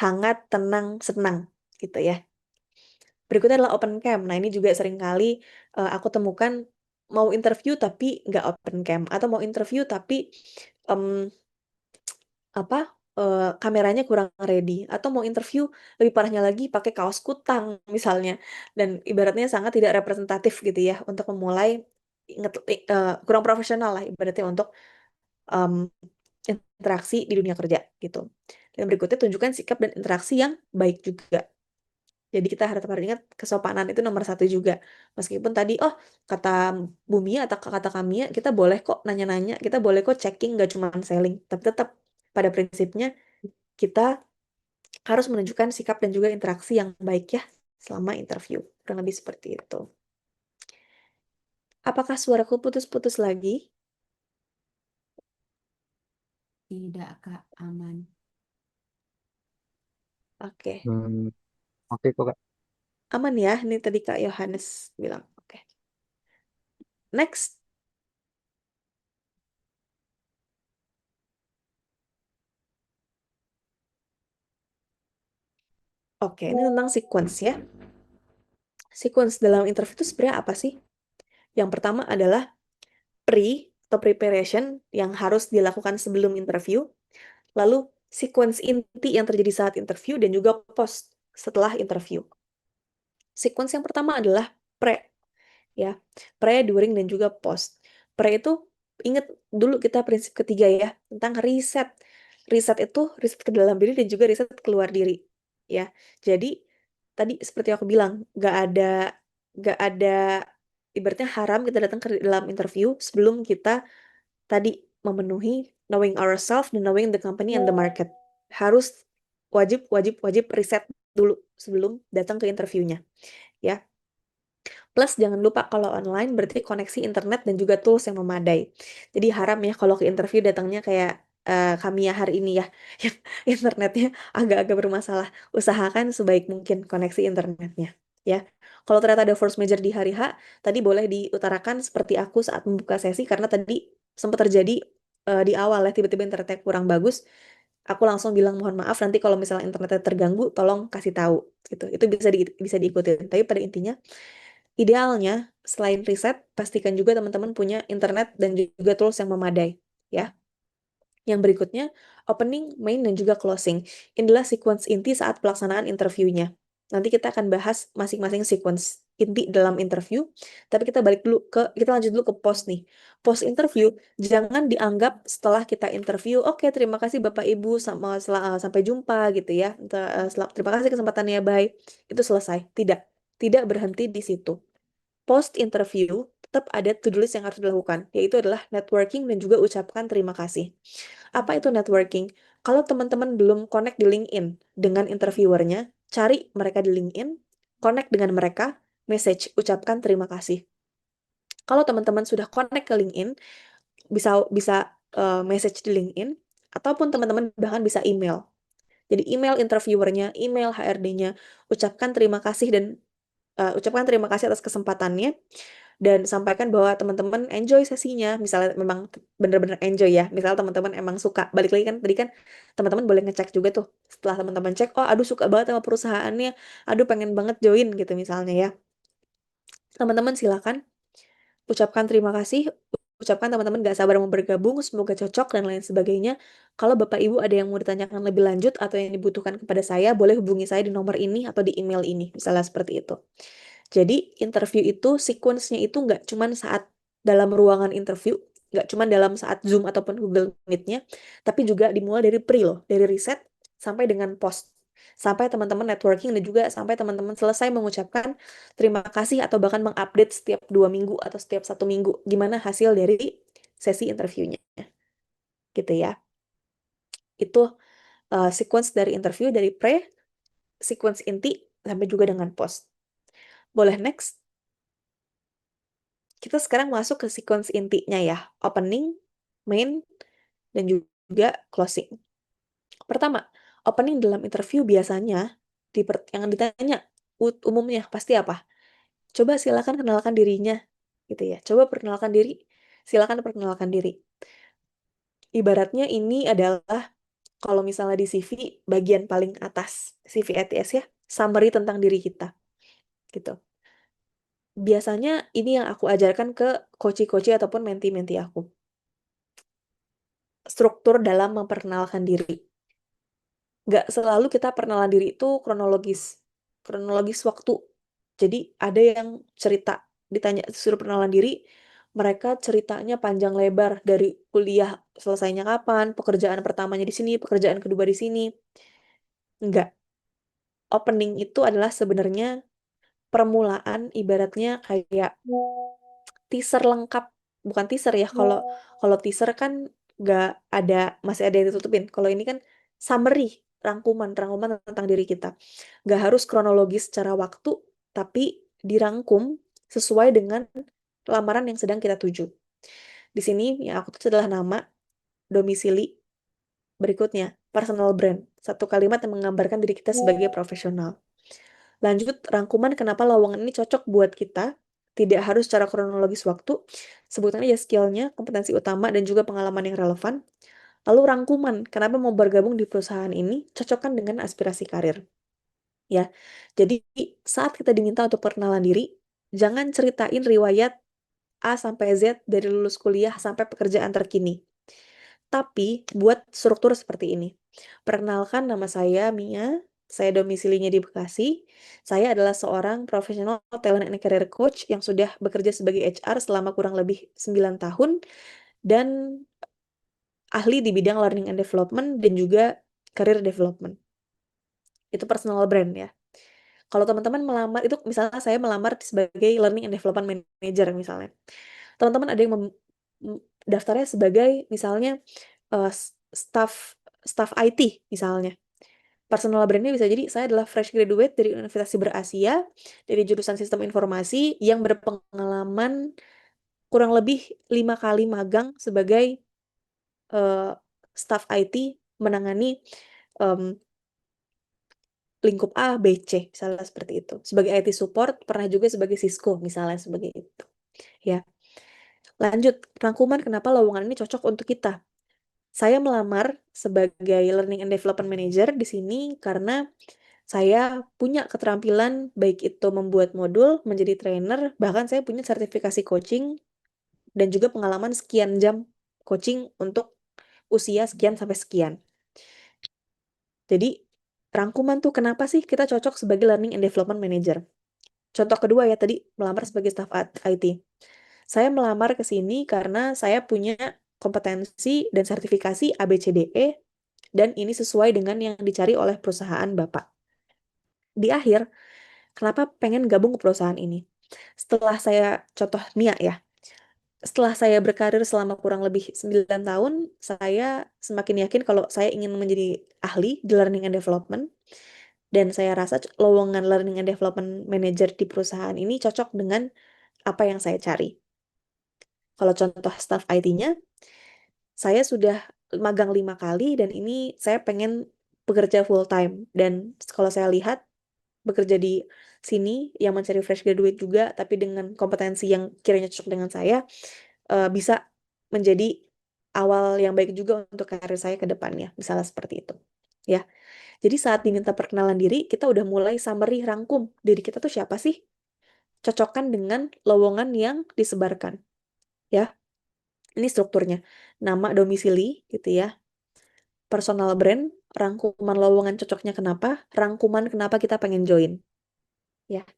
hangat, tenang, senang gitu ya. Berikutnya adalah open cam. Nah, ini juga sering kali aku temukan mau interview tapi nggak open cam atau mau interview tapi em, kameranya kurang ready atau mau interview lebih parahnya lagi pakai kaos kutang misalnya dan ibaratnya sangat tidak representatif gitu ya untuk memulai kurang profesional lah ibaratnya untuk em, interaksi di dunia kerja gitu. Dan berikutnya tunjukkan sikap dan interaksi yang baik juga. Jadi kita harus ingat kesopanan itu nomor satu juga. Meskipun tadi, kata Bumi atau kata kami kita boleh kok nanya-nanya, kita boleh kok checking, nggak cuma selling. Tapi tetap pada prinsipnya kita harus menunjukkan sikap dan juga interaksi yang baik ya selama interview. Kurang lebih seperti itu. Apakah suaraku putus-putus lagi? Tidak, Kak, aman. Oke. Oke kok, Kak. Aman ya, ini tadi Kak Yohanes bilang. Oke. Next. Oke, ini tentang sequence ya. Sequence dalam interview itu sebenarnya apa sih? Yang pertama adalah pre atau preparation yang harus dilakukan sebelum interview. Lalu sequence inti yang terjadi saat interview dan juga post setelah interview. Sequence yang pertama adalah pre ya. Pre, during, dan juga post. Pre itu, ingat dulu kita prinsip ketiga ya, tentang riset. Riset itu riset ke dalam diri dan juga riset keluar diri. Ya, jadi tadi seperti aku bilang, gak ada ibaratnya haram kita datang ke dalam interview sebelum kita tadi memenuhi knowing ourselves dan knowing the company and the market. Harus wajib riset dulu sebelum datang ke interviewnya. Ya, plus jangan lupa kalau online berarti koneksi internet dan juga tools yang memadai. Jadi haram ya kalau ke interview datangnya kayak kami ya hari ini ya, yang internetnya agak-agak bermasalah. Usahakan sebaik mungkin koneksi internetnya. Ya, kalau ternyata ada force major di hari H, tadi boleh diutarakan seperti aku saat membuka sesi karena tadi sempat terjadi di awal ya tiba-tiba internetnya kurang bagus. Aku langsung bilang mohon maaf nanti kalau misalnya internetnya terganggu, tolong kasih tahu gitu. Itu bisa diikutin. Tapi pada intinya idealnya, selain riset, pastikan juga teman-teman punya internet dan juga tools yang memadai, ya. Yang berikutnya, opening, main, dan juga closing. Inilah sequence inti saat pelaksanaan interviewnya. Nanti kita akan bahas masing-masing sequence inti dalam interview, tapi kita lanjut dulu ke post nih. Post interview, jangan dianggap setelah kita interview, oke, terima kasih Bapak Ibu, sampai jumpa gitu ya. Terima kasih kesempatannya, bye. Itu selesai. Tidak berhenti di situ. Post interview tetap ada to-do list yang harus dilakukan, yaitu adalah networking dan juga ucapkan terima kasih. Apa itu networking? Kalau teman-teman belum connect di LinkedIn dengan interviewernya, cari mereka di LinkedIn, connect dengan mereka, message, ucapkan terima kasih. Kalau teman-teman sudah connect ke LinkedIn, bisa bisa message di LinkedIn, ataupun teman-teman bahkan bisa email. Jadi email interviewernya, email HRD-nya, ucapkan terima kasih atas kesempatannya dan sampaikan bahwa teman-teman enjoy sesinya, misalnya memang bener-bener enjoy ya, misal teman-teman emang suka, balik lagi kan tadi kan teman-teman boleh ngecek juga tuh, setelah teman-teman cek, oh aduh suka banget sama perusahaannya, aduh pengen banget join gitu misalnya ya, teman-teman silakan ucapkan terima kasih, ucapkan teman-teman gak sabar mau bergabung, semoga cocok dan lain sebagainya. Kalau Bapak Ibu ada yang mau ditanyakan lebih lanjut atau yang dibutuhkan kepada saya, boleh hubungi saya di nomor ini atau di email ini, misalnya seperti itu. Jadi interview itu sequence-nya itu nggak cuman saat dalam ruangan interview, nggak cuman dalam saat Zoom ataupun Google Meet-nya, tapi juga dimulai dari pre loh, dari riset sampai dengan post. Sampai teman-teman networking dan juga sampai teman-teman selesai mengucapkan terima kasih atau bahkan mengupdate setiap 2 minggu atau setiap 1 minggu gimana hasil dari sesi interviewnya. Gitu ya. Itu sequence dari interview dari pre, sequence inti, sampai juga dengan post. Boleh next? kita sekarang masuk ke sequence intinya ya. Opening, main, dan juga closing. Pertama, opening dalam interview biasanya yang ditanya umumnya pasti apa? Coba silakan kenalkan dirinya, gitu ya. Coba perkenalkan diri, silakan perkenalkan diri. Ibaratnya ini adalah kalau misalnya di CV bagian paling atas, CV ATS ya, summary tentang diri kita, gitu. Biasanya ini yang aku ajarkan ke coach-coach ataupun menti-menti aku. Struktur dalam memperkenalkan diri. Nggak selalu kita perkenalan diri itu kronologis waktu. Jadi ada yang cerita, ditanya suruh perkenalan diri, mereka ceritanya panjang lebar dari kuliah selesainya kapan, pekerjaan pertamanya di sini, pekerjaan kedua di sini. Enggak. Opening itu adalah sebenarnya permulaan, ibaratnya kayak teaser lengkap. Bukan teaser ya, kalau kalau teaser kan nggak ada, masih ada yang ditutupin. Kalau ini kan summary, rangkuman tentang diri kita. Nggak harus kronologis secara waktu, tapi dirangkum sesuai dengan lamaran yang sedang kita tuju. Di sini yang aku tulis adalah nama, domisili, berikutnya personal brand. Satu kalimat yang menggambarkan diri kita sebagai profesional. Lanjut, rangkuman kenapa lowongan ini cocok buat kita. Tidak harus secara kronologis waktu. Sebutan aja skillnya, kompetensi utama, dan juga pengalaman yang relevan. Lalu rangkuman, kenapa mau bergabung di perusahaan ini, cocokkan dengan aspirasi karir. Ya, jadi saat kita diminta untuk perkenalan diri, jangan ceritain riwayat A sampai Z dari lulus kuliah sampai pekerjaan terkini. Tapi buat struktur seperti ini. Perkenalkan, nama saya Mia, saya domisilinya di Bekasi. Saya adalah seorang profesional talent and career coach yang sudah bekerja sebagai HR selama kurang lebih 9 tahun dan ahli di bidang learning and development dan juga career development. Itu personal brand ya. Kalau teman-teman melamar, itu misalnya saya melamar sebagai learning and development manager misalnya. Teman-teman ada yang daftarnya sebagai misalnya staff IT misalnya. Personal brandnya bisa jadi saya adalah fresh graduate dari Universitas Berasia dari jurusan Sistem Informasi yang berpengalaman kurang lebih 5 kali magang sebagai staff IT menangani lingkup A, B, C, misalnya seperti itu. Sebagai IT support, pernah juga sebagai Cisco, misalnya sebagai itu. Ya. Lanjut, rangkuman kenapa lowongan ini cocok untuk kita. Saya melamar sebagai Learning and Development Manager di sini karena saya punya keterampilan baik itu membuat modul, menjadi trainer, bahkan saya punya sertifikasi coaching dan juga pengalaman sekian jam coaching untuk usia sekian sampai sekian. Jadi, rangkuman tuh kenapa sih kita cocok sebagai Learning and Development Manager. Contoh kedua ya, tadi melamar sebagai staff IT. Saya melamar ke sini karena saya punya kompetensi dan sertifikasi ABCDE dan ini sesuai dengan yang dicari oleh perusahaan Bapak. Di akhir, kenapa pengen gabung ke perusahaan ini? Setelah saya, contoh Mia ya, setelah saya berkarir selama kurang lebih 9 tahun, saya semakin yakin kalau saya ingin menjadi ahli di Learning and Development. Dan saya rasa lowongan Learning and Development Manager di perusahaan ini cocok dengan apa yang saya cari. Kalau contoh staff IT-nya, saya sudah magang 5 kali dan ini saya pengen bekerja full time. Dan kalau saya lihat, bekerja di sini yang mencari fresh graduate juga, tapi dengan kompetensi yang kiranya cocok dengan saya, bisa menjadi awal yang baik juga untuk karir saya ke depannya. Misalnya seperti itu. Ya. Jadi saat diminta perkenalan diri, kita udah mulai summary rangkum. Diri kita tuh siapa sih? Cocokkan dengan lowongan yang disebarkan. Ya. Ini strukturnya. Nama, domisili, gitu ya. Personal brand, rangkuman lowongan cocoknya kenapa, rangkuman kenapa kita pengen join. Ya.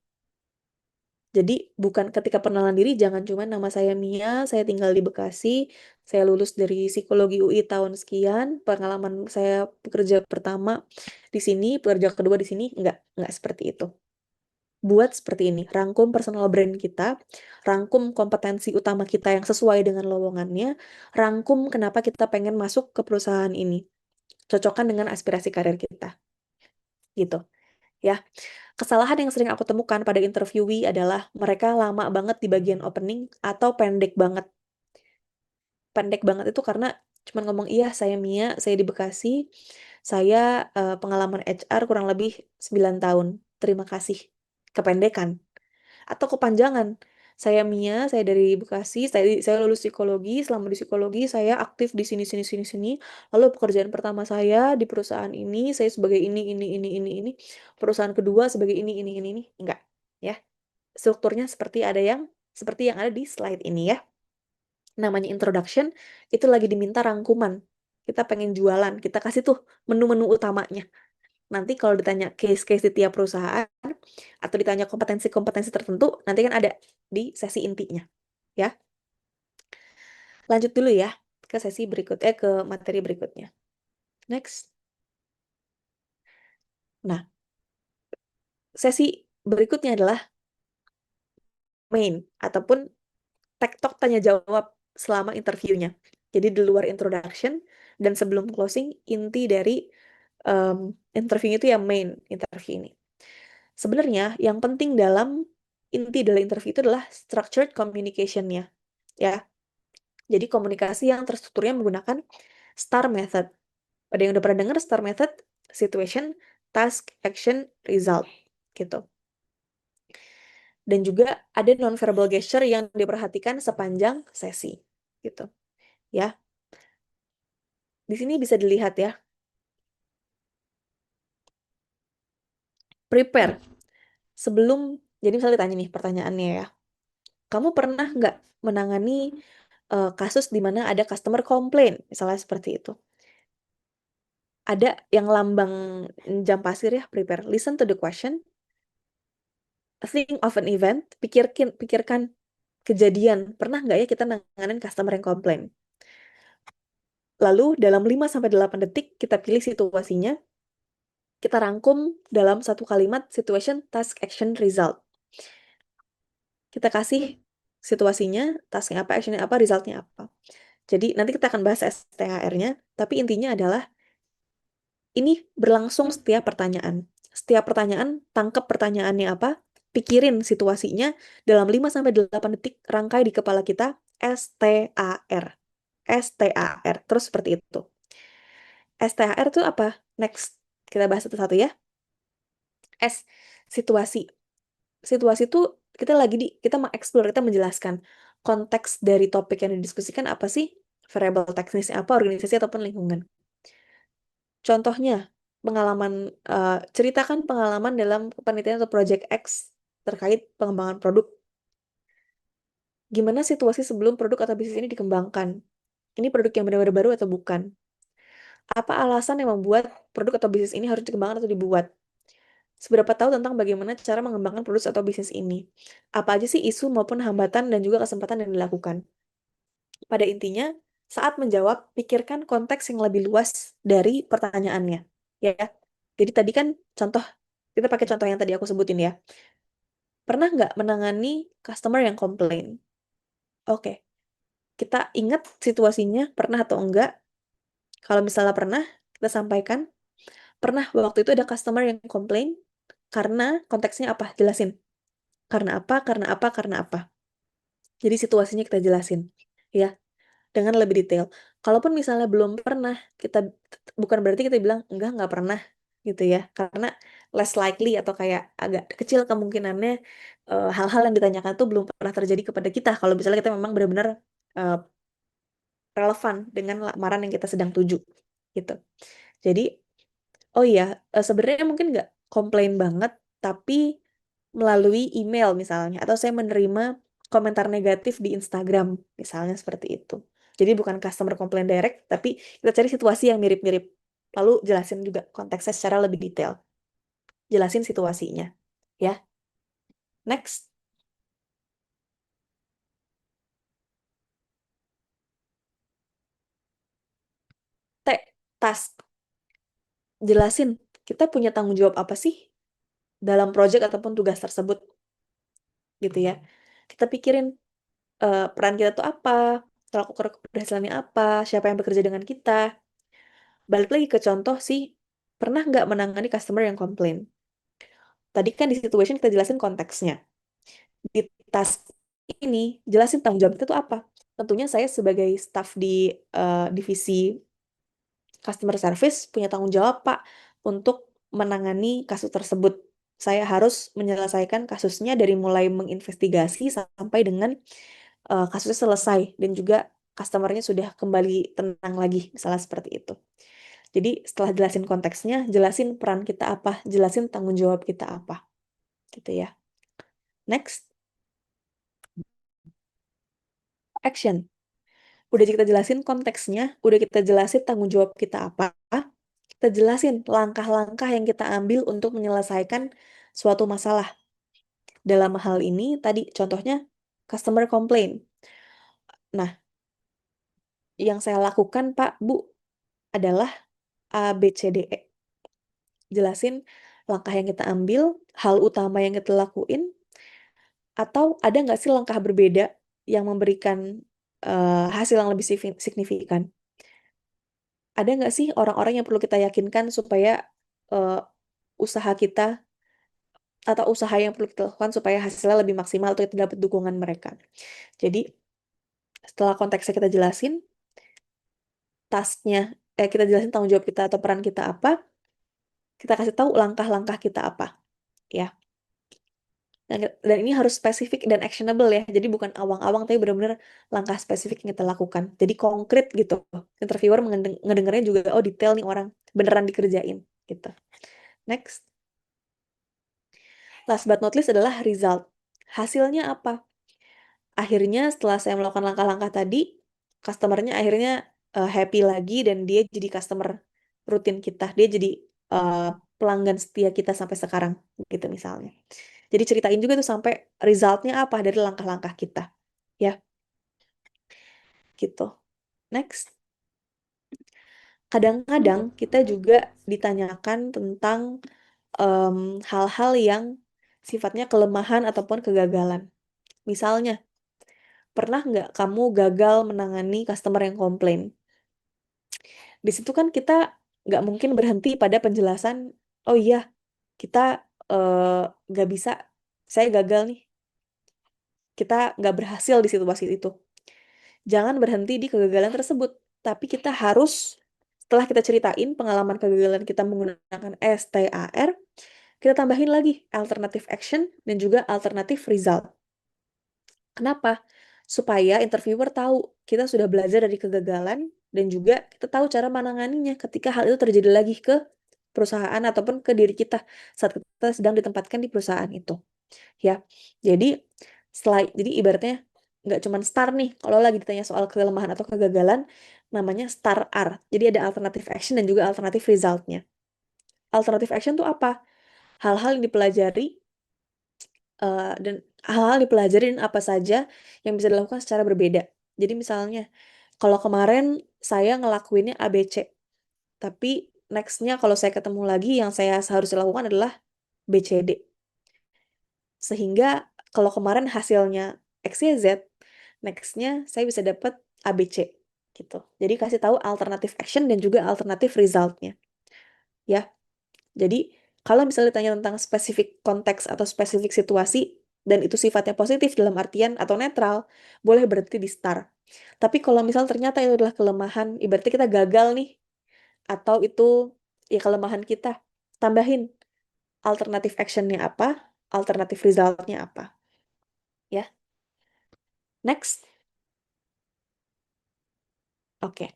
Jadi bukan ketika perkenalan diri, jangan cuma nama saya Mia, saya tinggal di Bekasi, saya lulus dari psikologi UI tahun sekian, pengalaman saya pekerja pertama di sini, pekerja kedua di sini, enggak seperti itu. Buat seperti ini, rangkum personal brand kita, rangkum kompetensi utama kita yang sesuai dengan lowongannya, rangkum kenapa kita pengen masuk ke perusahaan ini. Cocokkan dengan aspirasi karir kita. Gitu. Ya. Kesalahan yang sering aku temukan pada interviewee adalah mereka lama banget di bagian opening atau pendek banget. Pendek banget itu karena cuman ngomong, iya saya Mia, saya di Bekasi, saya pengalaman HR kurang lebih 9 tahun. Terima kasih. Kependekan. Atau kepanjangan. Saya Mia, saya dari Bekasi, saya lulus psikologi, selama di psikologi saya aktif di sini sini sini sini. Lalu pekerjaan pertama saya di perusahaan ini, saya sebagai ini. Perusahaan kedua sebagai ini. Enggak, ya. Strukturnya seperti yang ada di slide ini ya. Namanya introduction, itu lagi diminta rangkuman. Kita pengen jualan, kita kasih tuh menu-menu utamanya. Nanti kalau ditanya case-case di tiap perusahaan, atau ditanya kompetensi-kompetensi tertentu, nanti kan ada di sesi intinya. Ya, lanjut dulu ya ke ke materi berikutnya. Next. Nah, sesi berikutnya adalah main, ataupun tektok tanya jawab selama interviewnya. Jadi di luar introduction dan sebelum closing, inti dari interview itu ya main interview ini. Sebenarnya yang penting inti dalam interview itu adalah structured communication-nya. Ya. Jadi komunikasi yang terstrukturnya menggunakan STAR method. Ada yang udah pernah dengar STAR method? Situation, task, action, result. Gitu. Dan juga ada non-verbal gesture yang diperhatikan sepanjang sesi. Gitu. Ya. Di sini bisa dilihat ya. Prepare. Jadi misalnya ditanya nih pertanyaannya ya. Kamu pernah nggak menangani kasus di mana ada customer complain? Misalnya seperti itu. Ada yang lambang jam pasir ya, prepare. Listen to the question. Think of an event. Pikirkan kejadian. Pernah nggak ya kita nanganin customer yang komplain? Lalu dalam 5-8 detik kita pilih situasinya. Kita rangkum dalam satu kalimat situation, task, action, result. Kita kasih situasinya, tasknya apa, actionnya apa, resultnya apa. Jadi nanti kita akan bahas STHR-nya, tapi intinya adalah ini berlangsung setiap pertanyaan. Setiap pertanyaan, tangkap pertanyaannya apa, pikirin situasinya, dalam 5-8 detik rangkai di kepala kita STAR. STAR, terus seperti itu. STAR itu apa? Next, kita bahas satu-satu ya. S, situasi. Situasi itu kita mengeksplor, kita menjelaskan konteks dari topik yang didiskusikan apa sih, variabel teknisnya apa, organisasi ataupun lingkungan. Contohnya, ceritakan pengalaman dalam kepanitiaan atau Project X terkait pengembangan produk. Gimana situasi sebelum produk atau bisnis ini dikembangkan? Ini produk yang benar-benar baru atau bukan? Apa alasan yang membuat produk atau bisnis ini harus dikembangkan atau dibuat? Seberapa tahu tentang bagaimana cara mengembangkan produk atau bisnis ini? Apa aja sih isu maupun hambatan dan juga kesempatan yang dilakukan? Pada intinya, saat menjawab, pikirkan konteks yang lebih luas dari pertanyaannya. Ya, jadi tadi kan kita pakai contoh yang tadi aku sebutin ya. Pernah nggak menangani customer yang komplain? Oke, kita ingat situasinya, pernah atau enggak? Kalau misalnya pernah, kita sampaikan. Pernah waktu itu ada customer yang komplain, karena konteksnya apa? Jelasin. Karena apa, karena apa, karena apa. Jadi situasinya kita jelasin. Ya, dengan lebih detail. Kalaupun misalnya belum pernah, bukan berarti kita bilang nggak pernah gitu ya, karena less likely atau kayak agak kecil kemungkinannya hal-hal yang ditanyakan itu belum pernah terjadi kepada kita. Kalau misalnya kita memang benar-benar eh, relevan dengan lamaran yang kita sedang tuju, gitu. Jadi, oh iya, sebenarnya mungkin nggak komplain banget, tapi melalui email misalnya, atau saya menerima komentar negatif di Instagram, misalnya seperti itu. Jadi bukan customer complaint direct, tapi kita cari situasi yang mirip-mirip. Lalu jelasin juga konteksnya secara lebih detail. Jelasin situasinya. Ya. Next. T. Task. Jelasin, kita punya tanggung jawab apa sih dalam project ataupun tugas tersebut. Gitu ya. Kita pikirin peran kita tuh apa, tolak ukur keberhasilannya apa, siapa yang bekerja dengan kita. Balik lagi ke contoh sih, pernah nggak menangani customer yang komplain? Tadi kan di situation kita jelasin konteksnya. Di task ini, jelasin tanggung jawab kita tuh apa. Tentunya saya sebagai staff di divisi customer service punya tanggung jawab, Pak, untuk menangani kasus tersebut. Saya harus menyelesaikan kasusnya dari mulai menginvestigasi sampai dengan kasusnya selesai dan juga customer-nya sudah kembali tenang lagi, misalnya seperti itu. Jadi setelah jelasin konteksnya, jelasin peran kita apa, jelasin tanggung jawab kita apa, gitu ya. Next, action. Udah kita jelasin konteksnya, udah kita jelasin tanggung jawab kita apa, kita jelasin langkah-langkah yang kita ambil untuk menyelesaikan suatu masalah. Dalam hal ini, tadi contohnya customer complaint. Nah, yang saya lakukan, Pak, Bu, adalah A, B, C, D, E. Jelasin langkah yang kita ambil, hal utama yang kita lakuin, atau ada nggak sih langkah berbeda yang memberikan hasil yang lebih signifikan? Ada nggak sih orang-orang yang perlu kita yakinkan supaya uh, usaha kita atau usaha yang perlu kita lakukan supaya hasilnya lebih maksimal atau kita dapat dukungan mereka? Jadi setelah konteksnya kita jelasin, tasknya, kita jelasin tanggung jawab kita atau peran kita apa, kita kasih tahu langkah-langkah kita apa, ya. Dan ini harus spesifik dan actionable ya. Jadi bukan awang-awang, tapi benar-benar langkah spesifik yang kita lakukan. Jadi konkret gitu. Interviewer ngedengernya juga, oh detail nih orang, beneran dikerjain gitu. Next. Last but not least adalah result. Hasilnya apa? Akhirnya setelah saya melakukan langkah-langkah tadi, customer-nya akhirnya happy lagi dan dia jadi customer rutin kita. Dia jadi pelanggan setia kita sampai sekarang gitu misalnya. Jadi ceritain juga tuh sampai resultnya apa dari langkah-langkah kita. Ya, gitu. Next. Kadang-kadang kita juga ditanyakan tentang hal-hal yang sifatnya kelemahan ataupun kegagalan. Misalnya, pernah nggak kamu gagal menangani customer yang komplain? Di situ kan kita nggak mungkin berhenti pada penjelasan, oh iya, kita nggak bisa, saya gagal nih. Kita nggak berhasil di situasi itu. Jangan berhenti di kegagalan tersebut, tapi kita harus, setelah kita ceritain pengalaman kegagalan kita menggunakan STAR, kita tambahin lagi alternative action dan juga alternative result. Kenapa? Supaya interviewer tahu kita sudah belajar dari kegagalan dan juga kita tahu cara menanganinya ketika hal itu terjadi lagi ke perusahaan ataupun ke diri kita saat kita sedang ditempatkan di perusahaan itu. Ya, jadi jadi ibaratnya nggak cuma STAR nih, kalau lagi ditanya soal kelemahan atau kegagalan, namanya STAR R. Jadi ada alternative action dan juga alternative resultnya. Alternative action tuh apa? Hal-hal yang dipelajari dan hal-hal dipelajari dan apa saja yang bisa dilakukan secara berbeda. Jadi misalnya, kalau kemarin saya ngelakuinnya ABC, tapi next-nya kalau saya ketemu lagi yang saya seharusnya lakukan adalah BCD. Sehingga kalau kemarin hasilnya XYZ, next-nya saya bisa dapat ABC gitu. Jadi kasih tahu alternative action dan juga alternative result-nya. Ya. Jadi kalau misalnya ditanya tentang spesifik konteks atau spesifik situasi dan itu sifatnya positif dalam artian atau netral, boleh berhenti di STAR. Tapi kalau misal ternyata itu adalah kelemahan, ibaratnya kita gagal nih, atau itu ya kelemahan kita, tambahin alternative action-nya apa, alternative result-nya apa. Ya. Next. Oke.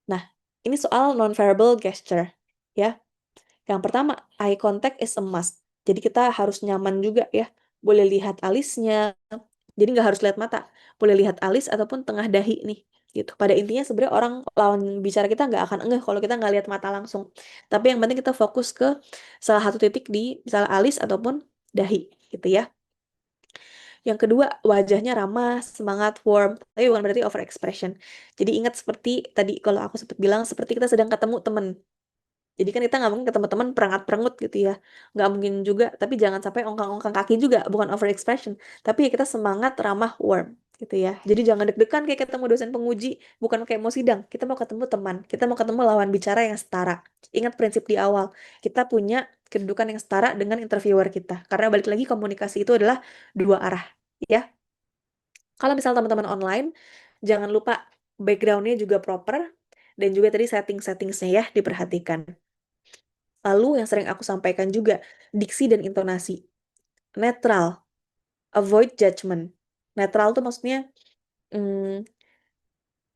Nah, ini soal non-verbal gesture. Ya. Yang pertama, eye contact is a must. Jadi kita harus nyaman juga ya. Boleh lihat alisnya. Jadi nggak harus lihat mata. Boleh lihat alis ataupun tengah dahi nih. Gitu. Pada intinya sebenarnya orang lawan bicara kita nggak akan engeh kalau kita nggak lihat mata langsung. Tapi yang penting kita fokus ke salah satu titik di misalnya alis ataupun dahi. Gitu ya. Yang kedua, wajahnya ramah, semangat, warm, tapi bukan berarti over expression. Jadi ingat seperti tadi kalau aku sempat bilang, seperti kita sedang ketemu teman. Jadi kan kita nggak mungkin ketemu teman perangat-perangut gitu ya. Nggak mungkin juga, tapi jangan sampai ongkang-ongkang kaki juga, bukan over expression. Tapi ya kita semangat, ramah, warm gitu ya. Jadi jangan deg-degan kayak ketemu dosen penguji, bukan kayak mau sidang. Kita mau ketemu teman, kita mau ketemu lawan bicara yang setara. Ingat prinsip di awal, kita punya kedudukan yang setara dengan interviewer kita. Karena balik lagi komunikasi itu adalah dua arah, ya. Kalau misal teman-teman online, jangan lupa background-nya juga proper, dan juga tadi setting-settingsnya ya diperhatikan. Lalu yang sering aku sampaikan juga, diksi dan intonasi. Netral, avoid judgment. Netral tuh maksudnya,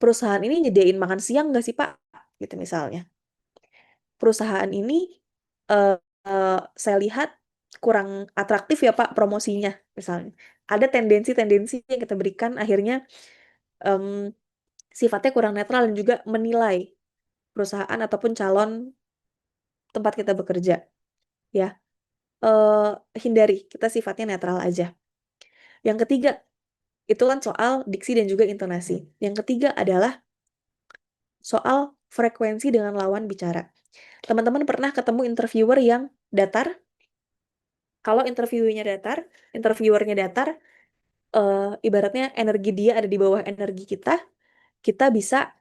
perusahaan ini nyediain makan siang nggak sih Pak? Gitu misalnya. Perusahaan ini eh, saya lihat kurang atraktif ya Pak promosinya misalnya. Ada tendensi-tendensi yang kita berikan akhirnya em, sifatnya kurang netral dan juga menilai perusahaan ataupun calon tempat kita bekerja. Ya, Eh, hindari kita sifatnya netral aja. Yang ketiga itu kan soal diksi dan juga intonasi. Yang ketiga adalah soal frekuensi dengan lawan bicara. Teman-teman pernah ketemu interviewer yang datar? Kalau interviewernya datar, ibaratnya energi dia ada di bawah energi kita bisa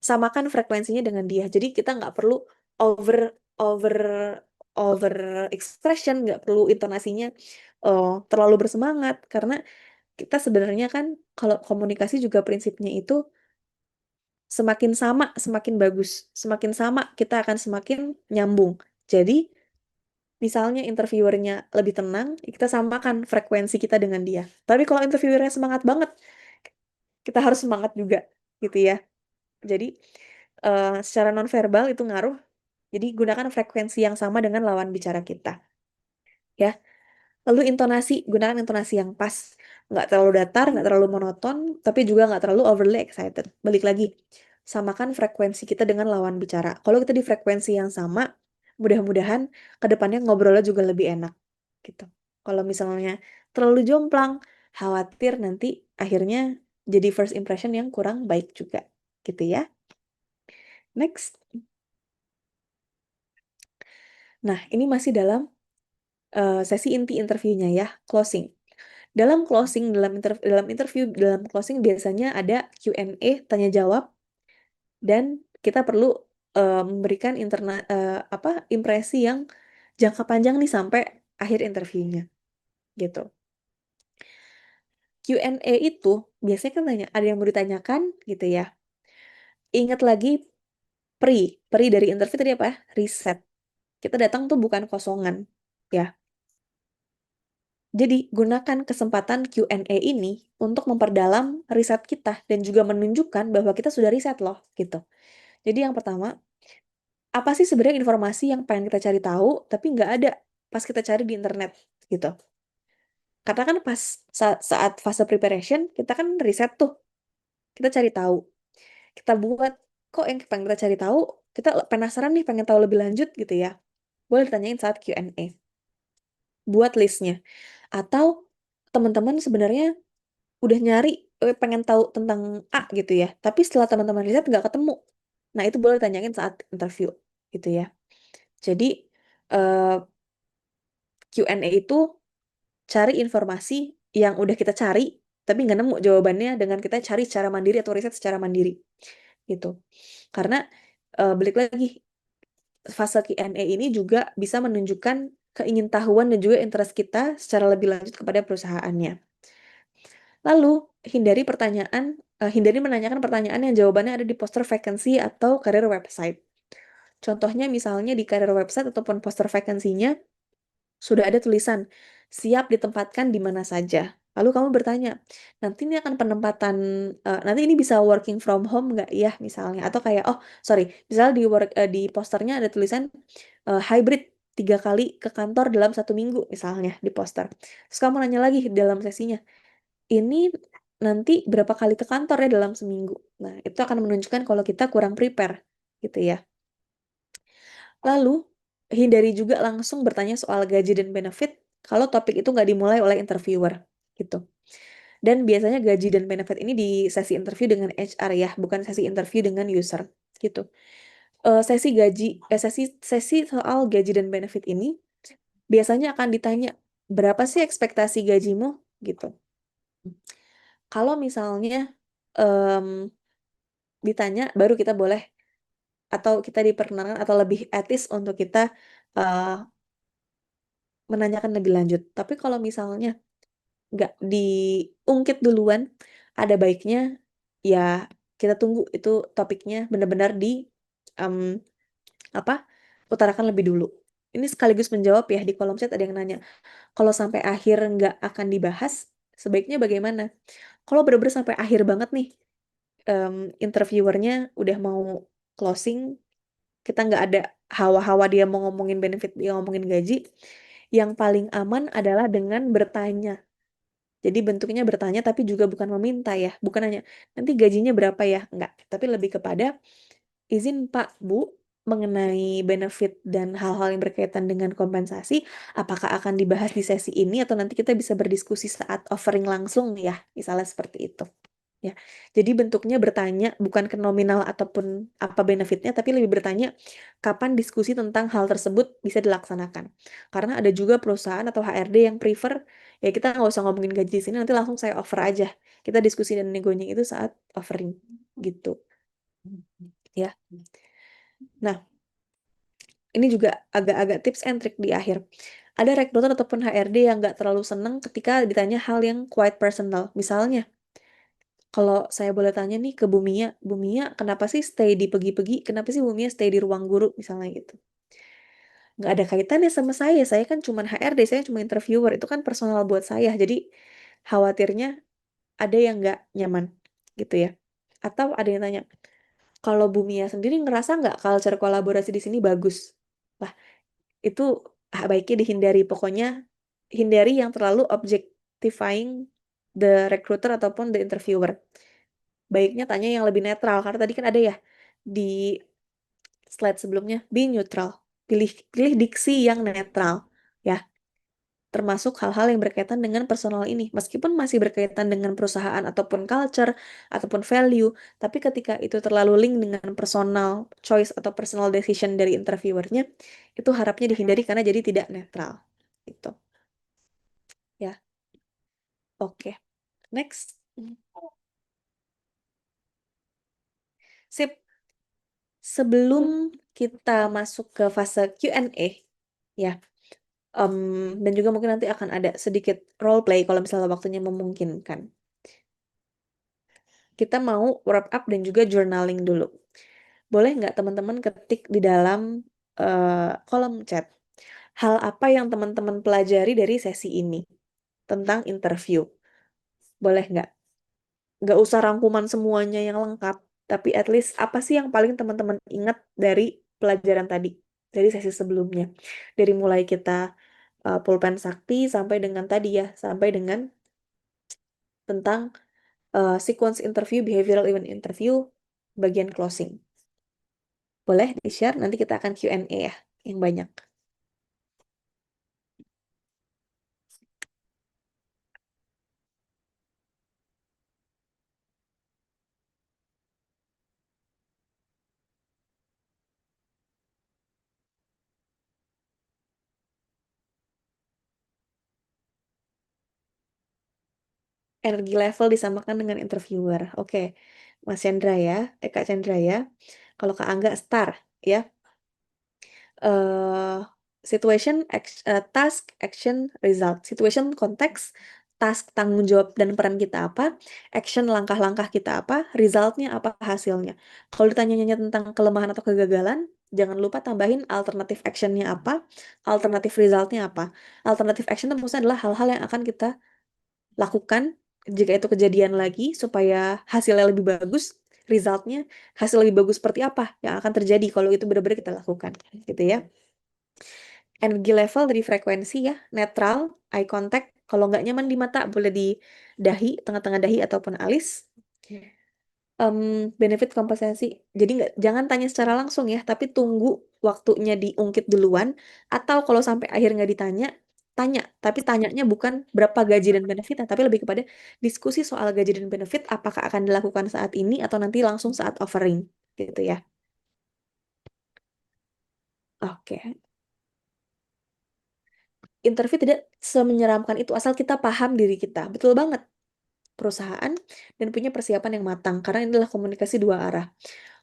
samakan frekuensinya dengan dia. Jadi kita nggak perlu over over over expression, nggak perlu intonasinya terlalu bersemangat karena kita sebenarnya kan kalau komunikasi juga prinsipnya itu semakin sama semakin bagus, semakin sama kita akan semakin nyambung. Jadi misalnya interviewernya lebih tenang, kita samakan frekuensi kita dengan dia. Tapi kalau interviewernya semangat banget, kita harus semangat juga, gitu ya. Jadi secara nonverbal itu ngaruh. Jadi gunakan frekuensi yang sama dengan lawan bicara kita, ya. Lalu intonasi, gunakan intonasi yang pas. Nggak terlalu datar, nggak terlalu monoton, tapi juga nggak terlalu overly excited. Balik lagi, samakan frekuensi kita dengan lawan bicara. Kalau kita di frekuensi yang sama, mudah-mudahan ke depannya ngobrolnya juga lebih enak. Gitu. Kalau misalnya terlalu jomplang, khawatir nanti akhirnya jadi first impression yang kurang baik juga. Gitu ya. Next. Nah, ini masih dalam sesi inti interviewnya ya, closing. Dalam closing, dalam closing biasanya ada Q&A, tanya jawab, dan kita perlu memberikan impresi yang jangka panjang nih sampai akhir interviewnya, gitu. Q&A itu biasanya kan ada yang mau ditanyakan, gitu ya. Ingat lagi pri dari interview tadi apa? Riset. Kita datang tuh bukan kosongan, ya. Jadi, gunakan kesempatan Q&A ini untuk memperdalam riset kita dan juga menunjukkan bahwa kita sudah riset loh, gitu. Jadi yang pertama, apa sih sebenarnya informasi yang pengen kita cari tahu, tapi nggak ada pas kita cari di internet, gitu. Karena kan pas saat fase preparation, kita kan riset tuh, kita cari tahu. Kita buat, kok yang pengen kita cari tahu, kita penasaran nih, pengen tahu lebih lanjut, gitu ya. Boleh ditanyain saat Q&A. Buat listnya. Atau teman-teman sebenarnya udah nyari pengen tahu tentang A gitu ya, tapi setelah teman-teman riset nggak ketemu. Nah, itu boleh tanyain saat interview gitu ya. Jadi eh, Q&A itu cari informasi yang udah kita cari tapi nggak nemu jawabannya dengan kita cari secara mandiri atau riset secara mandiri gitu. Karena balik lagi, fase Q&A ini juga bisa menunjukkan keingintahuan dan juga interest kita secara lebih lanjut kepada perusahaannya. Lalu, hindari menanyakan pertanyaan yang jawabannya ada di poster vacancy atau career website. Contohnya misalnya di career website ataupun poster vacancy-nya sudah ada tulisan siap ditempatkan di mana saja. Lalu kamu bertanya, nanti ini bisa working from home nggak ya misalnya? Atau kayak, misalnya di posternya ada tulisan hybrid 3 kali ke kantor dalam 1 minggu misalnya di poster. Terus kamu nanya lagi dalam sesinya, ini nanti berapa kali ke kantor ya dalam seminggu. Nah, itu akan menunjukkan kalau kita kurang prepare, gitu ya. Lalu, hindari juga langsung bertanya soal gaji dan benefit kalau topik itu nggak dimulai oleh interviewer, gitu. Dan biasanya gaji dan benefit ini di sesi interview dengan HR ya, bukan sesi interview dengan user, gitu. Sesi soal gaji dan benefit ini biasanya akan ditanya, berapa sih ekspektasi gajimu, gitu. Kalau misalnya em, ditanya, baru kita boleh atau kita diperkenankan atau lebih etis untuk kita eh, menanyakan lebih lanjut. Tapi kalau misalnya nggak diungkit duluan, ada baiknya ya kita tunggu itu topiknya benar-benar di em, apa utarakan lebih dulu. Ini sekaligus menjawab ya di kolom chat ada yang nanya, kalau sampai akhir nggak akan dibahas, sebaiknya bagaimana? Kalau bener-bener sampai akhir banget nih, interviewernya udah mau closing, kita nggak ada hawa-hawa dia mau ngomongin benefit, dia ngomongin gaji, yang paling aman adalah dengan bertanya. Jadi bentuknya bertanya tapi juga bukan meminta ya, bukan hanya nanti gajinya berapa ya, enggak, tapi lebih kepada izin Pak Bu mengenai benefit dan hal-hal yang berkaitan dengan kompensasi, apakah akan dibahas di sesi ini atau nanti kita bisa berdiskusi saat offering langsung ya, misalnya seperti itu. Ya, jadi bentuknya bertanya bukan ke nominal ataupun apa benefitnya, tapi lebih bertanya kapan diskusi tentang hal tersebut bisa dilaksanakan. Karena ada juga perusahaan atau HRD yang prefer ya kita nggak usah ngomongin gaji di sini, nanti langsung saya offer aja. Kita diskusi dan negonya itu saat offering gitu. Ya, nah ini juga agak-agak tips and trick di akhir. Ada rekruter ataupun HRD yang nggak terlalu seneng ketika ditanya hal yang quite personal. Misalnya, kalau saya boleh tanya nih ke Bu Mia kenapa sih stay di Pegi-Pegi? Kenapa sih Bu Mia stay di ruang guru misalnya gitu? Nggak ada kaitannya sama saya kan cuma HRD, saya cuma interviewer, itu kan personal buat saya. Jadi khawatirnya ada yang nggak nyaman gitu ya. Atau ada yang tanya, kalau Bu Mia sendiri ngerasa nggak culture kolaborasi di sini bagus? Lah, itu baiknya dihindari. Pokoknya hindari yang terlalu objectifying the recruiter ataupun the interviewer. Baiknya tanya yang lebih netral karena tadi kan ada ya di slide sebelumnya, be neutral, pilih pilih diksi yang netral ya, termasuk hal-hal yang berkaitan dengan personal ini meskipun masih berkaitan dengan perusahaan ataupun culture ataupun value, tapi ketika itu terlalu link dengan personal choice atau personal decision dari interviewernya, itu harapnya dihindari karena jadi tidak netral gitu ya. Oke, next. Sip. Sebelum kita masuk ke fase Q&A, ya, dan juga mungkin nanti akan ada sedikit role play kalau misalnya waktunya memungkinkan. Kita mau wrap up dan juga journaling dulu. Boleh nggak teman-teman ketik di dalam kolom chat hal apa yang teman-teman pelajari dari sesi ini tentang interview? Boleh nggak? Nggak usah rangkuman semuanya yang lengkap, tapi at least apa sih yang paling teman-teman ingat dari pelajaran tadi, dari sesi sebelumnya. Dari mulai kita pulpen sakti sampai dengan tadi ya, sampai dengan tentang sequence interview, behavioral event interview, bagian closing. Boleh di-share, nanti kita akan Q&A ya, yang banyak. Energi level disamakan dengan interviewer. Oke, Mas Chandra ya, Kak Chandra ya. Kalau Kak Angga star ya. eh task, action, result. Situation, konteks, task, tanggung jawab dan peran kita apa, action, langkah-langkah kita apa, resultnya apa, hasilnya. Kalau ditanya tentang kelemahan atau kegagalan, jangan lupa tambahin alternatif actionnya apa, alternatif resultnya apa. Alternatif action itu maksudnya adalah hal-hal yang akan kita lakukan jika itu kejadian lagi supaya hasilnya lebih bagus, resultnya hasil lebih bagus seperti apa yang akan terjadi kalau itu benar-benar kita lakukan, gitu ya. Energi level dari frekuensi ya, netral, eye contact, kalau nggak nyaman di mata boleh di dahi, tengah-tengah dahi ataupun alis. Benefit kompensasi, jadi jangan tanya secara langsung ya, tapi tunggu waktunya diungkit duluan, atau kalau sampai akhir nggak ditanya, tanya, tapi tanyanya bukan berapa gaji dan benefit, tapi lebih kepada diskusi soal gaji dan benefit, apakah akan dilakukan saat ini atau nanti langsung saat offering, gitu ya. Oke, interview tidak semenyeramkan itu asal kita paham diri kita. Betul banget. perusahaan dan punya persiapan yang matang karena ini adalah komunikasi dua arah.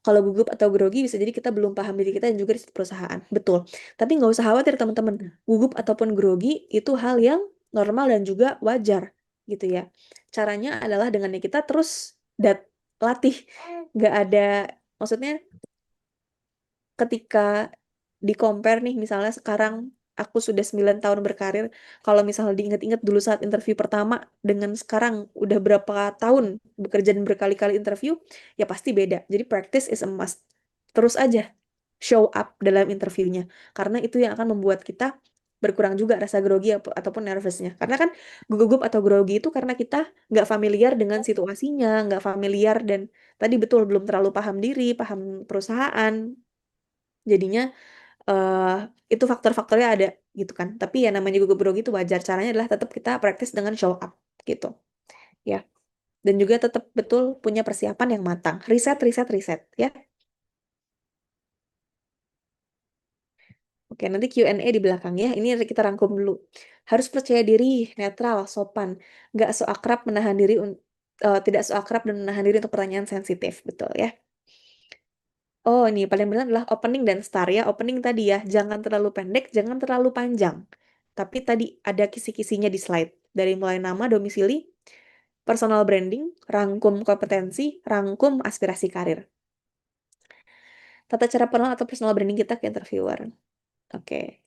Kalau gugup atau grogi bisa jadi kita belum paham diri kita dan juga di perusahaan. Betul. Tapi nggak usah khawatir teman-teman. Gugup ataupun grogi itu hal yang normal dan juga wajar gitu ya. Caranya adalah dengan kita terus latih. Nggak ada, maksudnya ketika di compare nih misalnya sekarang aku sudah 9 tahun berkarir, kalau misalnya diingat-ingat dulu saat interview pertama dengan sekarang udah berapa tahun bekerja dan berkali-kali interview, ya pasti beda. Jadi practice is a must. Terus aja show up dalam interviewnya. Karena itu yang akan membuat kita berkurang juga rasa grogi ataupun nervousnya. Karena kan gugup atau grogi itu karena kita nggak familiar dengan situasinya, nggak familiar dan tadi betul belum terlalu paham diri, paham perusahaan. Jadinya eh itu faktor-faktornya ada gitu kan. Tapi ya namanya gugup grogi itu wajar. Caranya adalah tetap kita praktis dengan show up gitu. Ya. Dan juga tetap betul punya persiapan yang matang. Riset, riset, riset ya. Oke, nanti Q&A di belakang ya. Ini kita rangkum dulu. Harus percaya diri, netral, sopan. Nggak so akrab menahan diri, tidak so akrab dan menahan diri untuk pertanyaan sensitif. Betul ya. Oh, ini paling benar adalah opening dan start ya. Opening tadi ya, jangan terlalu pendek, jangan terlalu panjang. Tapi tadi ada kisi-kisinya di slide. Dari mulai nama, domisili, personal branding, rangkum kompetensi, rangkum aspirasi karir. Tata cara personal atau personal branding kita ke interviewer. Oke.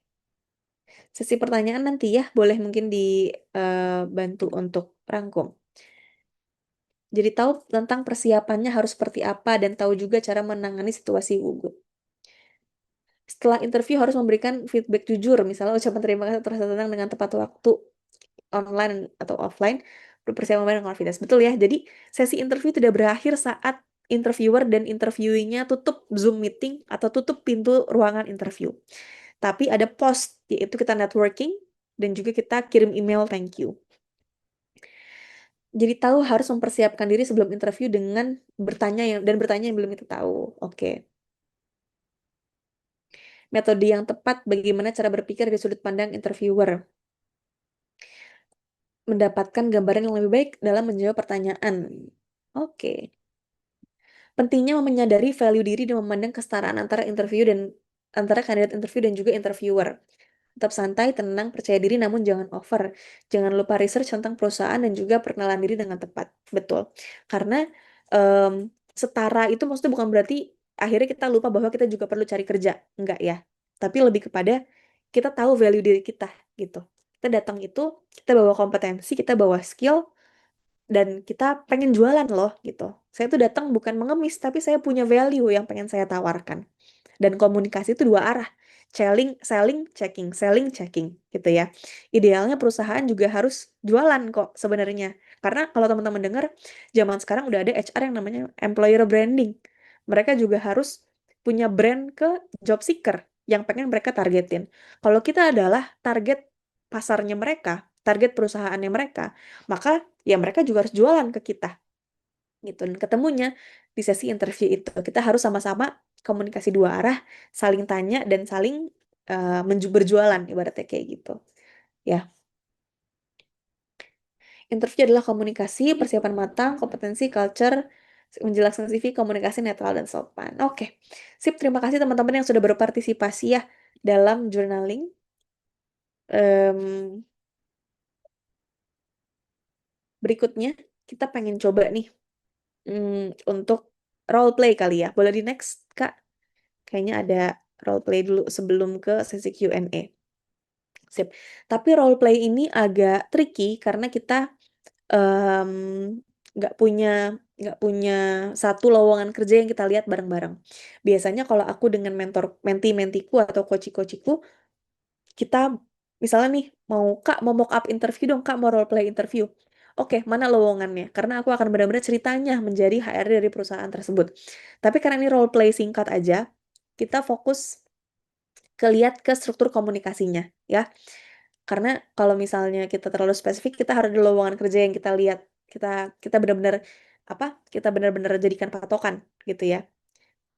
Sesi pertanyaan nanti ya, boleh mungkin dibantu untuk rangkum. Jadi tahu tentang persiapannya harus seperti apa dan tahu juga cara menangani situasi gugup. Setelah interview harus memberikan feedback jujur, misalnya ucapan terima kasih atas datang dengan tepat waktu, online atau offline, berpersiapan dengan confidence. Betul ya, jadi sesi interview tidak berakhir saat interviewer dan interviewingnya tutup Zoom meeting atau tutup pintu ruangan interview. Tapi ada post, yaitu kita networking, dan juga kita kirim email thank you. Jadi tahu harus mempersiapkan diri sebelum interview dengan bertanya yang belum kita tahu. Oke. Metode yang tepat bagaimana cara berpikir dari sudut pandang interviewer. Mendapatkan gambaran yang lebih baik dalam menjawab pertanyaan. Oke. Pentingnya menyadari value diri dan memandang kesetaraan antara kandidat interview dan juga interviewer. Tetap santai, tenang, percaya diri, namun jangan over. Jangan lupa research tentang perusahaan dan juga perkenalan diri dengan tepat. Betul. Karena setara itu maksudnya bukan berarti akhirnya kita lupa bahwa kita juga perlu cari kerja. Enggak ya. Tapi lebih kepada kita tahu value diri kita gitu. Kita datang itu, kita bawa kompetensi, kita bawa skill, dan kita pengen jualan loh gitu. Saya tuh datang bukan mengemis, tapi saya punya value yang pengen saya tawarkan. Dan komunikasi itu dua arah. Selling, checking gitu ya. Idealnya perusahaan juga harus jualan kok sebenarnya. Karena kalau teman-teman dengar, zaman sekarang udah ada HR yang namanya employer branding. Mereka juga harus punya brand ke job seeker yang pengen mereka targetin. Kalau kita adalah target pasarnya mereka, target perusahaannya mereka, maka ya mereka juga harus jualan ke kita gitu. Dan ketemunya di sesi interview itu kita harus sama-sama komunikasi dua arah, saling tanya dan saling berjualan ibaratnya kayak gitu ya. Interview adalah komunikasi, persiapan matang, kompetensi, culture, menjelaskan CV, komunikasi netral dan sopan. Oke, sip. Terima kasih teman-teman yang sudah berpartisipasi ya dalam journaling. Berikutnya kita pengen coba nih untuk role play kali ya. Boleh di next, Kak? Kayaknya ada role play dulu sebelum ke sesi Q&A. Sip. Tapi role play ini agak tricky karena kita em, nggak punya nggak punya satu lowongan kerja yang kita lihat bareng-bareng. Biasanya kalau aku dengan menti-mentiku atau coach-coachku, kita misalnya nih Kak mau mock up interview dong, Kak mau role play interview. Oke, mana lowongannya? Karena aku akan benar-benar ceritanya menjadi HRD dari perusahaan tersebut. Tapi karena ini role play singkat aja, kita fokus ke struktur komunikasinya ya. Karena kalau misalnya kita terlalu spesifik, kita harus ada lowongan kerja yang kita lihat, kita kita benar-benar kita benar-benar jadikan patokan gitu ya.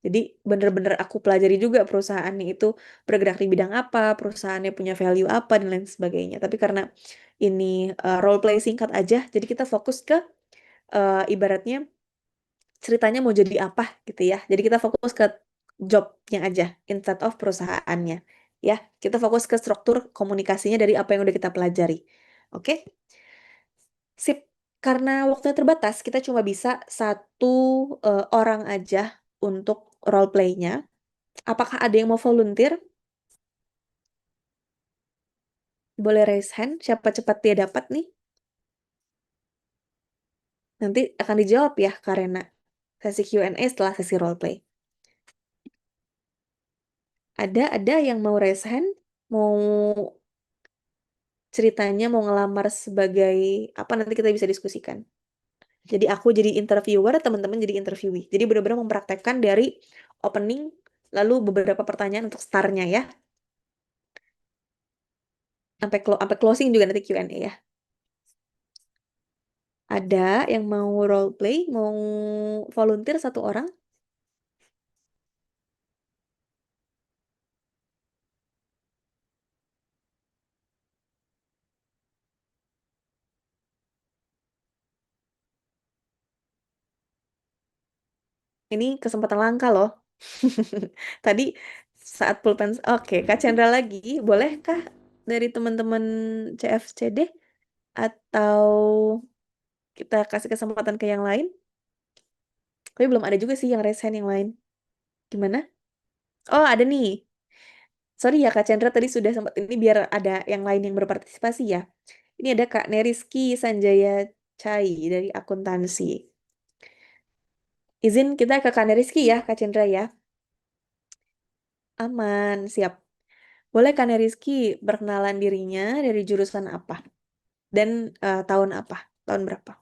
Jadi benar-benar aku pelajari juga perusahaannya itu bergerak di bidang apa, perusahaannya punya value apa dan lain sebagainya. Tapi karena ini role play singkat aja, jadi kita fokus ke ibaratnya ceritanya mau jadi apa gitu ya. Jadi kita fokus ke jobnya aja instead of perusahaannya. Ya, kita fokus ke struktur komunikasinya dari apa yang udah kita pelajari. Oke? Sip. Karena waktunya terbatas, kita cuma bisa satu orang aja untuk role play-nya. Apakah ada yang mau volunteer? Boleh raise hand, siapa cepat dia dapat nih. Nanti akan dijawab ya, Karena sesi Q&A setelah sesi role play. Ada yang mau raise hand? Mau ceritanya mau ngelamar sebagai apa, nanti kita bisa diskusikan. Jadi aku jadi interviewer, teman-teman jadi interviewee. Jadi benar-benar mempraktekkan dari opening, lalu beberapa pertanyaan untuk startnya ya. Sampai closing juga nanti Q&A ya. Ada yang mau role play, mau volunteer satu orang? Ini kesempatan langka loh. Tadi saat pulpen, oke, Kak Chandra lagi, bolehkah dari teman-teman CFCD atau kita kasih kesempatan ke yang lain? Tapi belum ada juga sih yang raise hand yang lain. Gimana? Oh, ada nih. Sorry ya Kak Chandra tadi sudah sempat ini biar ada yang lain yang berpartisipasi ya. Ini ada Kak Neriski Sanjaya Chai dari akuntansi. Izin kita ke Kak Neriski ya, Kak Chandra ya. Aman, siap. Boleh Kak Neriski berkenalan dirinya dari jurusan apa? Dan tahun apa? Tahun berapa?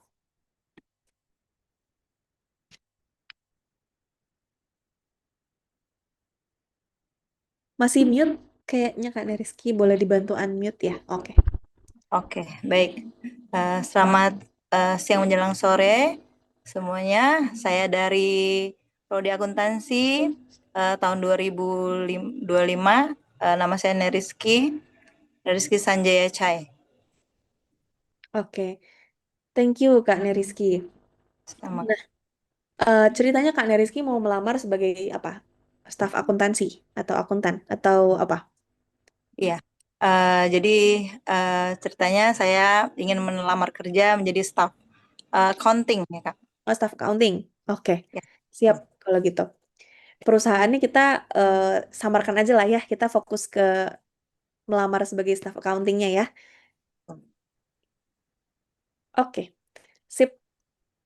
Masih mute kayaknya Kak Neriski. Boleh dibantu unmute ya? Oke. Oke, baik. Selamat siang menjelang sore semuanya. Saya dari Prodi Akuntansi tahun 2025. Nama saya Neriski Sanjaya Chai. Oke. Thank you Kak Neriski. Selamat. Nah, ceritanya Kak Neriski mau melamar sebagai apa? Staf akuntansi atau akuntan atau apa? Iya. Jadi ceritanya saya ingin melamar kerja menjadi staf accounting ya Kak. Oh, staf accounting. Oke. Ya. Siap kalau gitu. Perusahaannya kita samarkan aja lah ya. Kita fokus ke melamar sebagai staf accountingnya ya. Oke. Sip.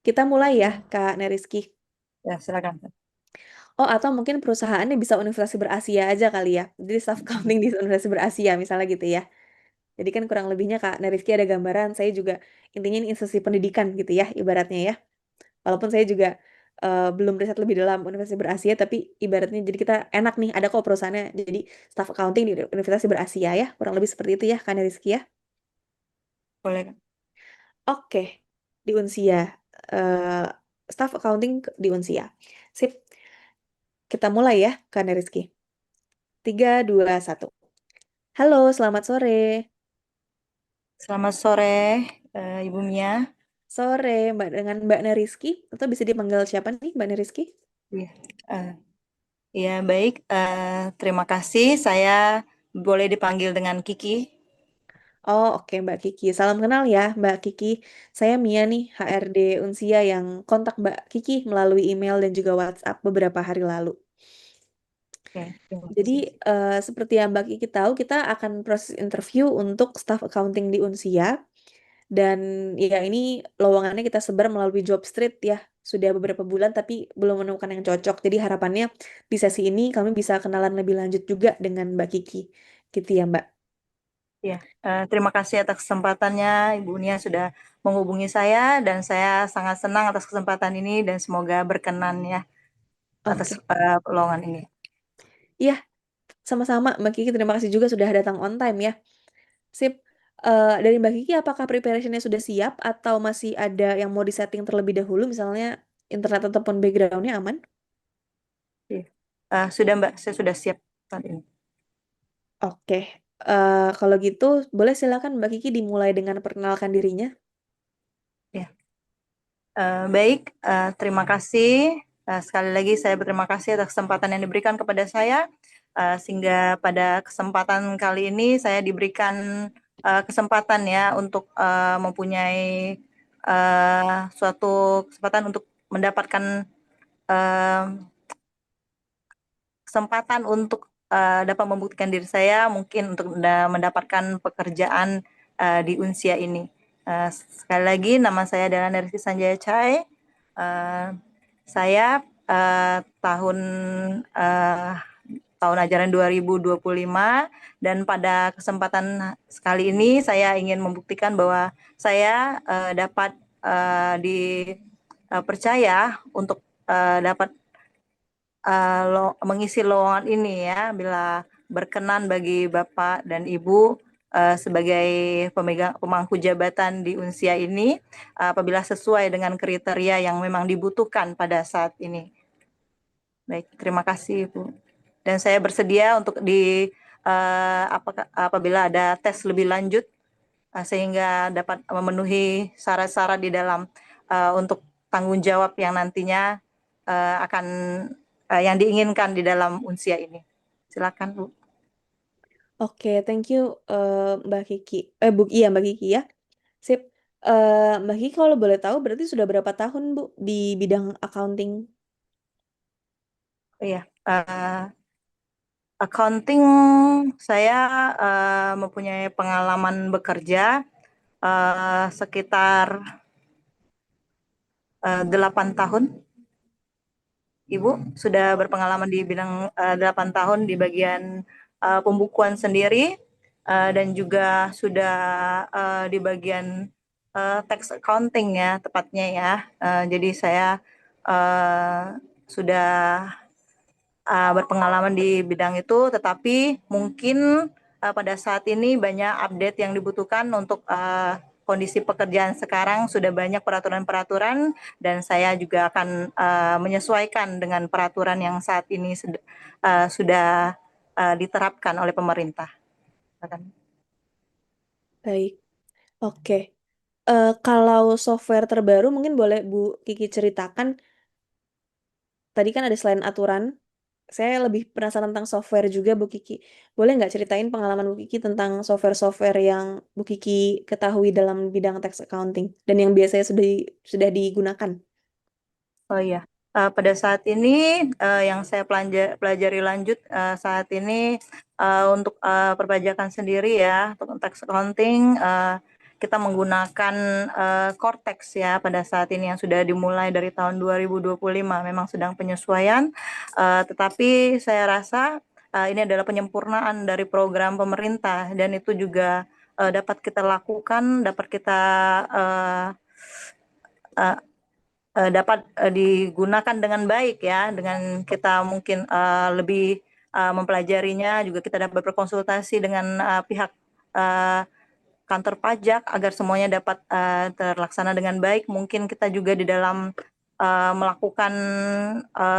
Kita mulai ya, Kak Neriski. Ya, silakan. Oh, atau mungkin perusahaannya bisa Universitas Berasia aja kali ya. Jadi staff accounting di Universitas Berasia misalnya gitu ya. Jadi kan kurang lebihnya Kak Neriski ada gambaran. Saya juga intinya ini institusi pendidikan gitu ya, ibaratnya ya. Walaupun saya juga belum riset lebih dalam Universitas Berasia, tapi ibaratnya jadi kita enak nih, ada kok perusahaannya jadi staff accounting di Universitas Berasia ya. Kurang lebih seperti itu ya, Kak Rizky ya. Boleh Kak. Oke, di Unsia. Eh, Staff accounting di Unsia. Sip, kita mulai ya, Kak Rizky. 3, 2, 1. Halo, selamat sore. Selamat sore Ibu Mia. Sore, dengan Mbak Neriski. Atau bisa dipanggil siapa nih, Mbak Neriski? Iya. Ya, baik. Terima kasih. Saya boleh dipanggil dengan Kiki. Oh, oke Mbak Kiki. Salam kenal ya, Mbak Kiki. Saya Mia nih, HRD Unsia yang kontak Mbak Kiki melalui email dan juga WhatsApp beberapa hari lalu. Oke, terima Jadi, kasih. seperti yang Mbak Kiki tahu, kita akan proses interview untuk staff accounting di Unsia. Dan ya ini lowongannya kita sebar melalui job street ya. Sudah beberapa bulan tapi belum menemukan yang cocok. Jadi harapannya di sesi ini kami bisa kenalan lebih lanjut juga dengan Mbak Kiki. Gitu ya, Mbak. Ya, terima kasih atas kesempatannya Ibu Nia sudah menghubungi saya dan saya sangat senang atas kesempatan ini dan semoga berkenan ya atas Oke. lowongan ini. Iya, sama-sama Mbak Kiki. Terima kasih juga sudah datang on time ya. Sip. Dari Mbak Kiki, apakah preparationnya sudah siap atau masih ada yang mau disetting terlebih dahulu, misalnya internet ataupun backgroundnya aman? Sudah Mbak, saya sudah siap saat ini. Oke, kalau gitu boleh silakan Mbak Kiki dimulai dengan perkenalkan dirinya. Ya. Baik, terima kasih. Sekali lagi saya berterima kasih atas kesempatan yang diberikan kepada saya, sehingga pada kesempatan kali ini saya diberikan kesempatan ya untuk mempunyai suatu kesempatan untuk mendapatkan kesempatan untuk dapat membuktikan diri saya mungkin untuk mendapatkan pekerjaan di Unsia ini. Sekali lagi nama saya adalah Nersi Sanjaya Chai. Saya tahun ajaran 2025 dan pada kesempatan sekali ini saya ingin membuktikan bahwa saya dapat dipercaya untuk dapat mengisi lowongan ini ya, bila berkenan bagi Bapak dan Ibu sebagai pemangku jabatan di Unsia ini, apabila sesuai dengan kriteria yang memang dibutuhkan pada saat ini. Baik, terima kasih Ibu. Dan saya bersedia untuk apabila ada tes lebih lanjut sehingga dapat memenuhi syarat-syarat di dalam untuk tanggung jawab yang nantinya akan yang diinginkan di dalam Unsia ini. Silakan Bu. Oke, thank you Mbak Kiki. Mbak Kiki ya. Sip. Mbak Kiki kalau boleh tahu berarti sudah berapa tahun Bu di bidang accounting? Iya, accounting saya mempunyai pengalaman bekerja sekitar 8 tahun. Ibu sudah berpengalaman di bidang 8 tahun di bagian pembukuan sendiri dan juga sudah di bagian tax accounting ya tepatnya ya. Jadi saya sudah berpengalaman di bidang itu, tetapi mungkin pada saat ini banyak update yang dibutuhkan untuk kondisi pekerjaan sekarang, sudah banyak peraturan-peraturan dan saya juga akan menyesuaikan dengan peraturan yang saat ini sudah diterapkan oleh pemerintah. Baik. Oke. Kalau software terbaru mungkin boleh Bu Kiki ceritakan. Tadi kan ada selain aturan, saya lebih penasaran tentang software juga Bu Kiki. Boleh nggak ceritain pengalaman Bu Kiki tentang software-software yang Bu Kiki ketahui dalam bidang tax accounting dan yang biasanya sudah digunakan? Oh iya, pada saat ini yang saya pelajari lanjut saat ini untuk perpajakan sendiri ya, untuk tax accounting kita menggunakan Cortex ya pada saat ini yang sudah dimulai dari tahun 2025, memang sedang penyesuaian, tetapi saya rasa ini adalah penyempurnaan dari program pemerintah dan itu juga dapat kita lakukan, dapat kita dapat digunakan dengan baik ya, dengan kita mungkin lebih mempelajarinya, juga kita dapat berkonsultasi dengan pihak kantor pajak agar semuanya dapat terlaksana dengan baik. Mungkin kita juga di dalam melakukan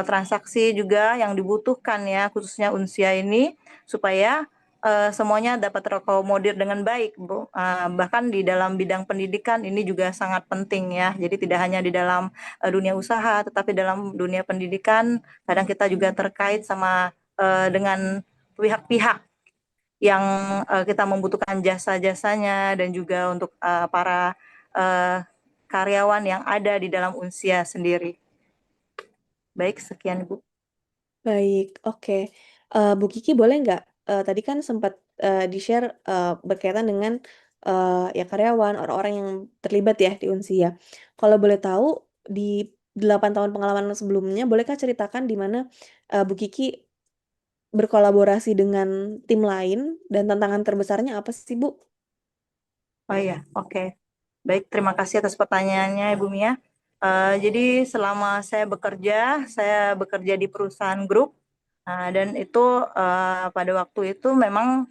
transaksi juga yang dibutuhkan ya, khususnya Unsia ini, supaya semuanya dapat terakomodir dengan baik, Bu. Bahkan di dalam bidang pendidikan ini juga sangat penting ya. Jadi tidak hanya di dalam dunia usaha, tetapi dalam dunia pendidikan kadang kita juga terkait sama dengan pihak-pihak yang kita membutuhkan jasa-jasanya dan juga untuk para karyawan yang ada di dalam Unsia sendiri. Baik, sekian Bu. Baik, oke. Bu Kiki boleh nggak? Tadi kan sempat di-share berkaitan dengan ya karyawan, orang-orang yang terlibat ya di Unsia. Kalau boleh tahu di 8 tahun pengalaman sebelumnya, bolehkah ceritakan di mana Bu Kiki berkolaborasi dengan tim lain dan tantangan terbesarnya apa sih Bu? Oh iya, oke. Baik, terima kasih atas pertanyaannya Ibu Mia. Jadi selama saya bekerja di perusahaan grup, dan itu pada waktu itu memang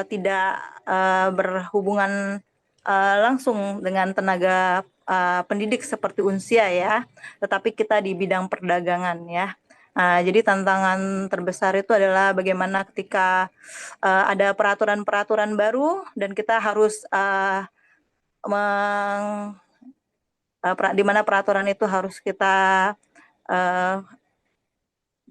tidak berhubungan langsung dengan tenaga pendidik seperti Unsia ya, tetapi kita di bidang perdagangan ya. Jadi tantangan terbesar itu adalah bagaimana ketika ada peraturan-peraturan baru dan kita harus di mana peraturan itu harus uh,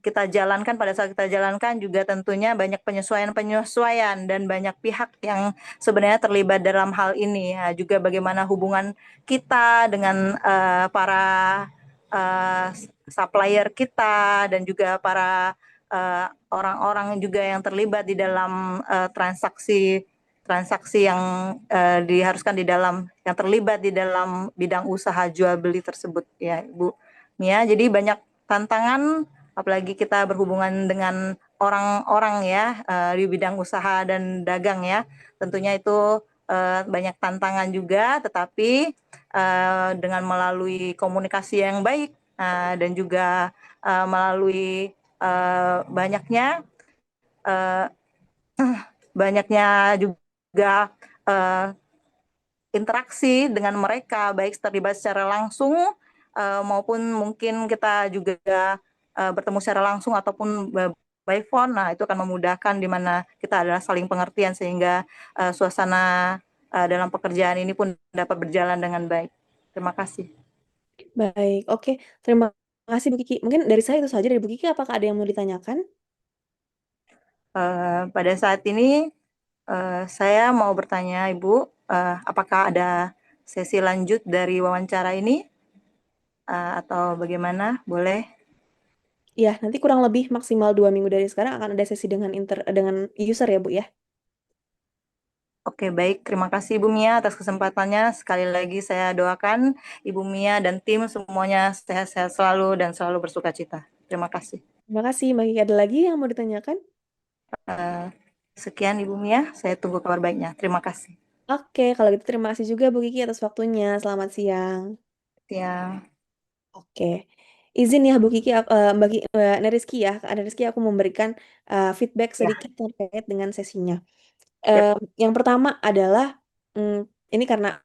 kita jalankan. Pada saat kita jalankan juga tentunya banyak penyesuaian-penyesuaian dan banyak pihak yang sebenarnya terlibat dalam hal ini. Ya, juga bagaimana hubungan kita dengan para uh, supplier kita dan juga para orang-orang juga yang terlibat di dalam transaksi yang diharuskan yang terlibat di dalam bidang usaha jual beli tersebut ya Ibu Mia. Jadi banyak tantangan, apalagi kita berhubungan dengan orang-orang ya di bidang usaha dan dagang ya. Tentunya itu banyak tantangan juga, tetapi dengan melalui komunikasi yang baik dan juga melalui uh, banyaknya juga interaksi dengan mereka, baik terlibat secara langsung maupun mungkin kita juga bertemu secara langsung ataupun by phone. Nah, itu akan memudahkan di mana kita adalah saling pengertian sehingga suasana dalam pekerjaan ini pun dapat berjalan dengan baik. Terima kasih. Baik, oke. Terima kasih Bu Kiki. Mungkin dari saya itu saja dari Bu Kiki. Apakah ada yang mau ditanyakan? Pada saat ini saya mau bertanya Ibu, apakah ada sesi lanjut dari wawancara ini atau bagaimana? Boleh? Ya, nanti kurang lebih maksimal 2 minggu dari sekarang akan ada sesi dengan user ya Bu ya. Oke, baik. Terima kasih Ibu Mia atas kesempatannya. Sekali lagi saya doakan Ibu Mia dan tim semuanya sehat-sehat selalu dan selalu bersuka cita. Terima kasih. Terima kasih. Mbak Kiki, ada lagi yang mau ditanyakan? Sekian Ibu Mia, saya tunggu kabar baiknya. Terima kasih. Oke, kalau gitu terima kasih juga Bu Kiki atas waktunya. Selamat siang. Siang. Oke. Izin ya Bu Kiki, Mbak Neriski ya. Kak Neriski, aku memberikan feedback Ya, sedikit terkait dengan sesinya. siap. Yang pertama adalah, ini karena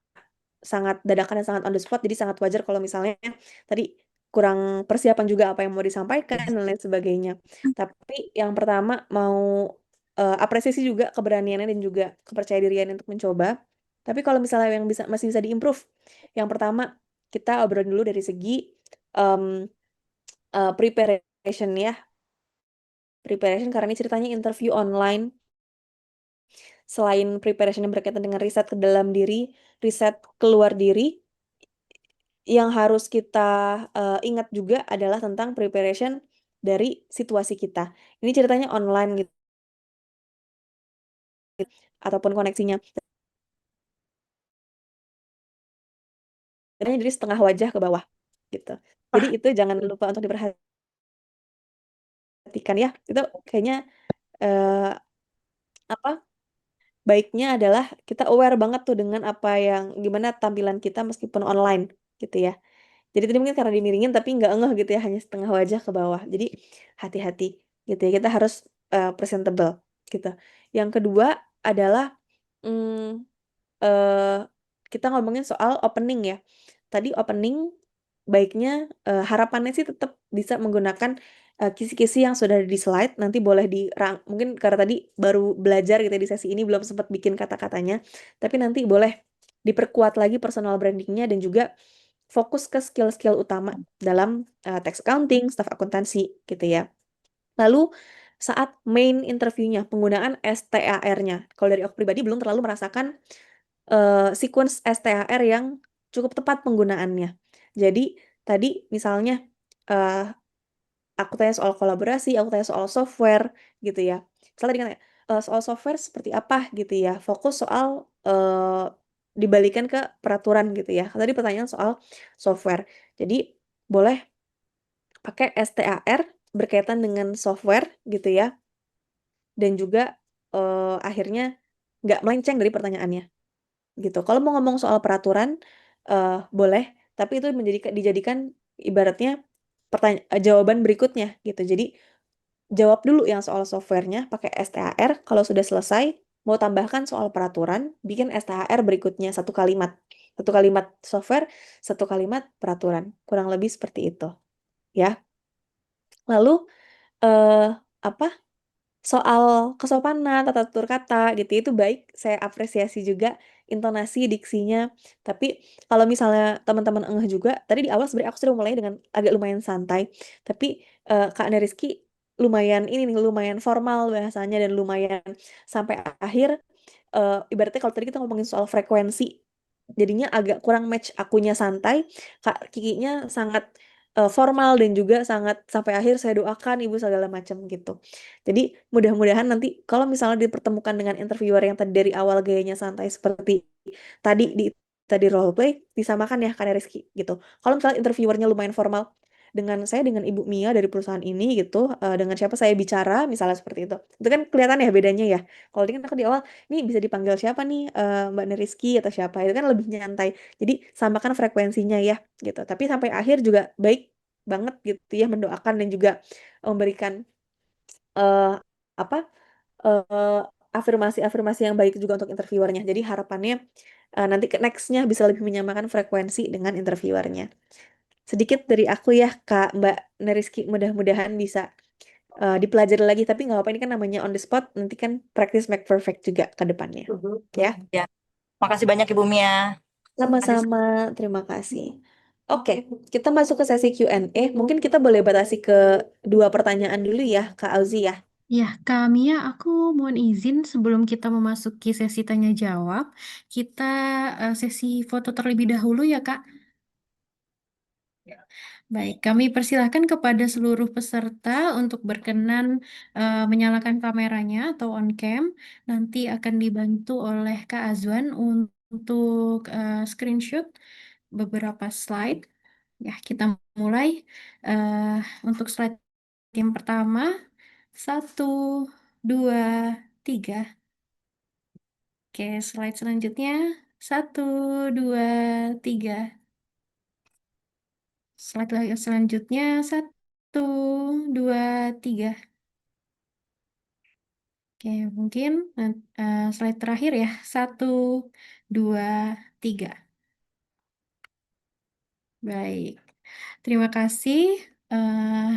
sangat dadakan dan sangat on the spot, jadi sangat wajar kalau misalnya tadi kurang persiapan juga apa yang mau disampaikan dan lain sebagainya. Tapi yang pertama mau apresiasi juga keberaniannya dan juga kepercayaan dirian untuk mencoba. Tapi kalau misalnya yang masih bisa diimprove, yang pertama kita obrolin dulu dari segi em, preparation ya. Preparation karena ini ceritanya interview online. Selain preparation yang berkaitan dengan riset ke dalam diri, riset keluar diri, yang harus kita ingat juga adalah tentang preparation dari situasi kita. Ini ceritanya online gitu, ataupun koneksinya. Jadi setengah wajah ke bawah gitu. Jadi itu jangan lupa untuk diperhatikan ya. Itu kayaknya eh, apa? Baiknya adalah kita aware banget tuh dengan gimana tampilan kita meskipun online gitu ya. Jadi tadi mungkin karena dimiringin tapi nggak ngeh gitu ya, hanya setengah wajah ke bawah. Jadi hati-hati gitu ya, kita harus presentable gitu. Yang kedua adalah mm, eh, kita ngomongin soal opening ya. Tadi opening baiknya harapannya sih tetap bisa menggunakan kisi-kisi yang sudah ada di slide. Nanti boleh mungkin karena tadi baru belajar gitu ya di sesi ini belum sempat bikin kata-katanya. Tapi nanti boleh diperkuat lagi personal brandingnya dan juga fokus ke skill-skill utama dalam tax accounting, staff akuntansi gitu ya. Lalu saat main interviewnya, penggunaan STAR-nya. Kalau dari aku pribadi belum terlalu merasakan sequence STAR yang cukup tepat penggunaannya. Jadi tadi misalnya eh, aku tanya soal kolaborasi, aku tanya soal software gitu ya. Misalnya tadi kan soal software seperti apa gitu ya. Fokus soal dibalikan ke peraturan gitu ya. Tadi pertanyaan soal software. Jadi boleh pakai STAR berkaitan dengan software gitu ya. Dan juga akhirnya nggak melenceng dari pertanyaannya gitu. Kalau mau ngomong soal peraturan boleh, tapi itu dijadikan ibaratnya jawaban berikutnya gitu. Jadi jawab dulu yang soal softwarenya pakai STHR. Kalau sudah selesai, mau tambahkan soal peraturan, bikin STHR berikutnya satu kalimat. Satu kalimat software, satu kalimat peraturan. Kurang lebih seperti itu. Ya. Lalu, eh, apa? soal kesopanan, tata tutur kata gitu itu baik, saya apresiasi juga intonasi, diksinya. Tapi kalau misalnya teman-teman engeh juga, tadi di awal sebenarnya aku sudah mulai dengan agak lumayan santai, tapi Kak Neriski lumayan ini nih, lumayan formal bahasanya dan lumayan sampai akhir ibaratnya kalau tadi kita ngomongin soal frekuensi, jadinya agak kurang match akunya santai, Kak Kikinya sangat formal dan juga sangat sampai akhir saya doakan ibu segala macam gitu. Jadi mudah-mudahan nanti kalau misalnya dipertemukan dengan interviewer yang tadi dari awal gayanya santai seperti tadi role play disamakan ya Kak Rizky gitu. Kalau misalnya interviewernya lumayan formal dengan Ibu Mia dari perusahaan ini gitu, dengan siapa saya bicara misalnya seperti itu. Itu kan kelihatan ya bedanya ya. Kalau ini kan aku di awal ini bisa dipanggil siapa nih, Mbak Neriski atau siapa itu kan lebih nyantai. Jadi samakan frekuensinya ya gitu. Tapi sampai akhir juga baik banget gitu ya mendoakan dan juga memberikan eh apa afirmasi-afirmasi yang baik juga untuk interviewernya. Jadi harapannya nanti ke nextnya bisa lebih menyamakan frekuensi dengan interviewernya. Sedikit dari aku ya Kak Mbak Neriski, mudah-mudahan bisa dipelajari lagi. Tapi nggak apa ini kan namanya on the spot. Nanti kan practice make perfect juga ke depannya. Ya, Ya, makasih banyak Ibu Mia. sama-sama. Terima kasih. Oke, kita masuk ke sesi Q&A. Mungkin kita boleh batasi ke 2 pertanyaan dulu ya, Kak Auzi ya. Ya, Kak Mia, aku mohon izin sebelum kita memasuki sesi tanya jawab, kita sesi foto terlebih dahulu ya, Kak. Baik, kami persilahkan kepada seluruh peserta untuk berkenan menyalakan kameranya atau on cam. Nanti akan dibantu oleh Kak Azwan untuk screenshot beberapa slide. Ya, kita mulai. Eh, untuk slide yang pertama, 1, 2, 3. Oke, slide selanjutnya. 1, 2, 3. Slide selanjutnya. 1, 2, 3. Oke, mungkin slide terakhir ya. 1, 2, 3. Baik. Terima kasih. Eh,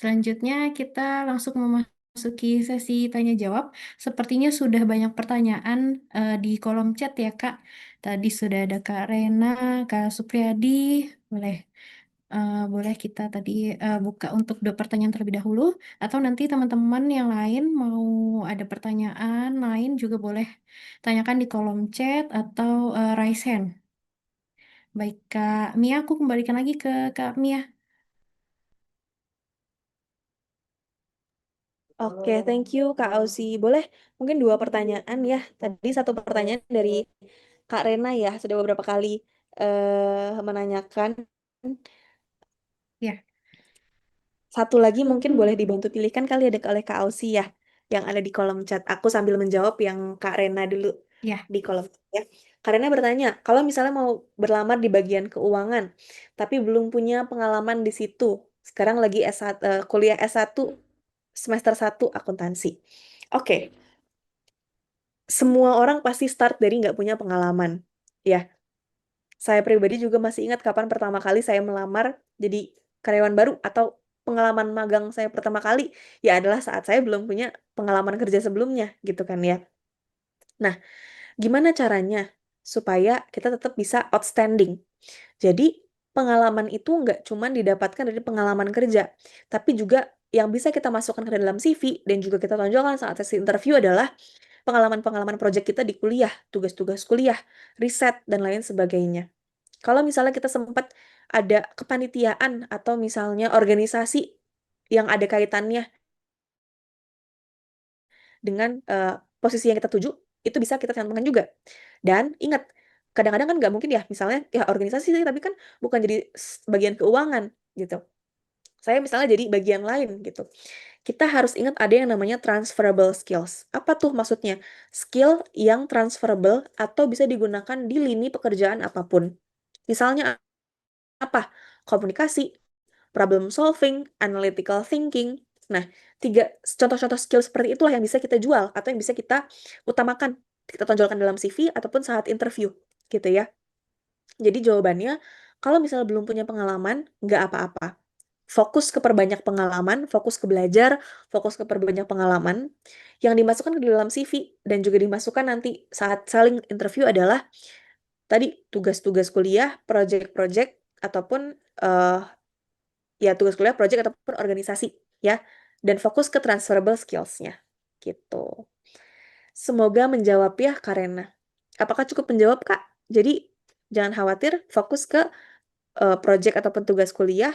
Selanjutnya kita langsung memasuki sesi tanya jawab. Sepertinya sudah banyak pertanyaan di kolom chat ya Kak. Tadi sudah ada Kak Rena, Kak Supriyadi. Boleh boleh kita tadi buka untuk 2 pertanyaan terlebih dahulu. Atau nanti teman-teman yang lain mau ada pertanyaan lain juga boleh tanyakan di kolom chat atau raise hand. Baik Kak Mia, aku kembalikan lagi ke Kak Mia. Oke, thank you Kak Ausi. Boleh mungkin 2 pertanyaan ya. Tadi 1 pertanyaan dari Kak Rena ya, sudah beberapa kali menanyakan. Ya. Satu lagi mungkin boleh dibantu pilihkan kali ada oleh Kak Ausi ya, yang ada di kolom chat. Aku sambil menjawab yang Kak Rena dulu Ya. di kolom chat ya. Kak Rena bertanya, kalau misalnya mau berlamar di bagian keuangan, tapi belum punya pengalaman di situ, sekarang lagi kuliah S1 semester 1 akuntansi. Oke, semua orang pasti start dari nggak punya pengalaman. Ya, saya pribadi juga masih ingat kapan pertama kali saya melamar jadi karyawan baru atau pengalaman magang saya pertama kali ya adalah saat saya belum punya pengalaman kerja sebelumnya gitu kan ya. Nah, gimana caranya supaya kita tetap bisa outstanding? Jadi pengalaman itu nggak cuma didapatkan dari pengalaman kerja, tapi juga yang bisa kita masukkan ke dalam CV dan juga kita tonjolkan saat sesi interview adalah pengalaman-pengalaman proyek kita di kuliah, tugas-tugas kuliah, riset, dan lain sebagainya. Kalau misalnya kita sempat ada kepanitiaan atau misalnya organisasi yang ada kaitannya dengan posisi yang kita tuju, itu bisa kita cantumkan juga. Dan ingat, kadang-kadang kan nggak mungkin ya, misalnya ya organisasi sih, tapi kan bukan jadi bagian keuangan gitu. Saya misalnya jadi bagian lain gitu. Kita harus ingat ada yang namanya transferable skills. Apa tuh maksudnya? Skill yang transferable atau bisa digunakan di lini pekerjaan apapun. Misalnya apa? Komunikasi, problem solving, analytical thinking. Nah, 3 contoh-contoh skill seperti itulah yang bisa kita jual atau yang bisa kita utamakan, kita tonjolkan dalam CV ataupun saat interview, gitu ya. Jadi jawabannya, kalau misalnya belum punya pengalaman, nggak apa-apa. fokus ke perbanyak pengalaman, fokus ke belajar, fokus ke perbanyak pengalaman. Yang dimasukkan ke dalam CV dan juga dimasukkan nanti saat saling interview adalah tadi tugas-tugas kuliah, project-project, ataupun ya tugas kuliah, project, ataupun organisasi, ya. Dan fokus ke transferable skills-nya. Gitu. Semoga menjawab ya, Karena. Apakah cukup menjawab, Kak? Jadi, jangan khawatir, fokus ke project ataupun tugas kuliah,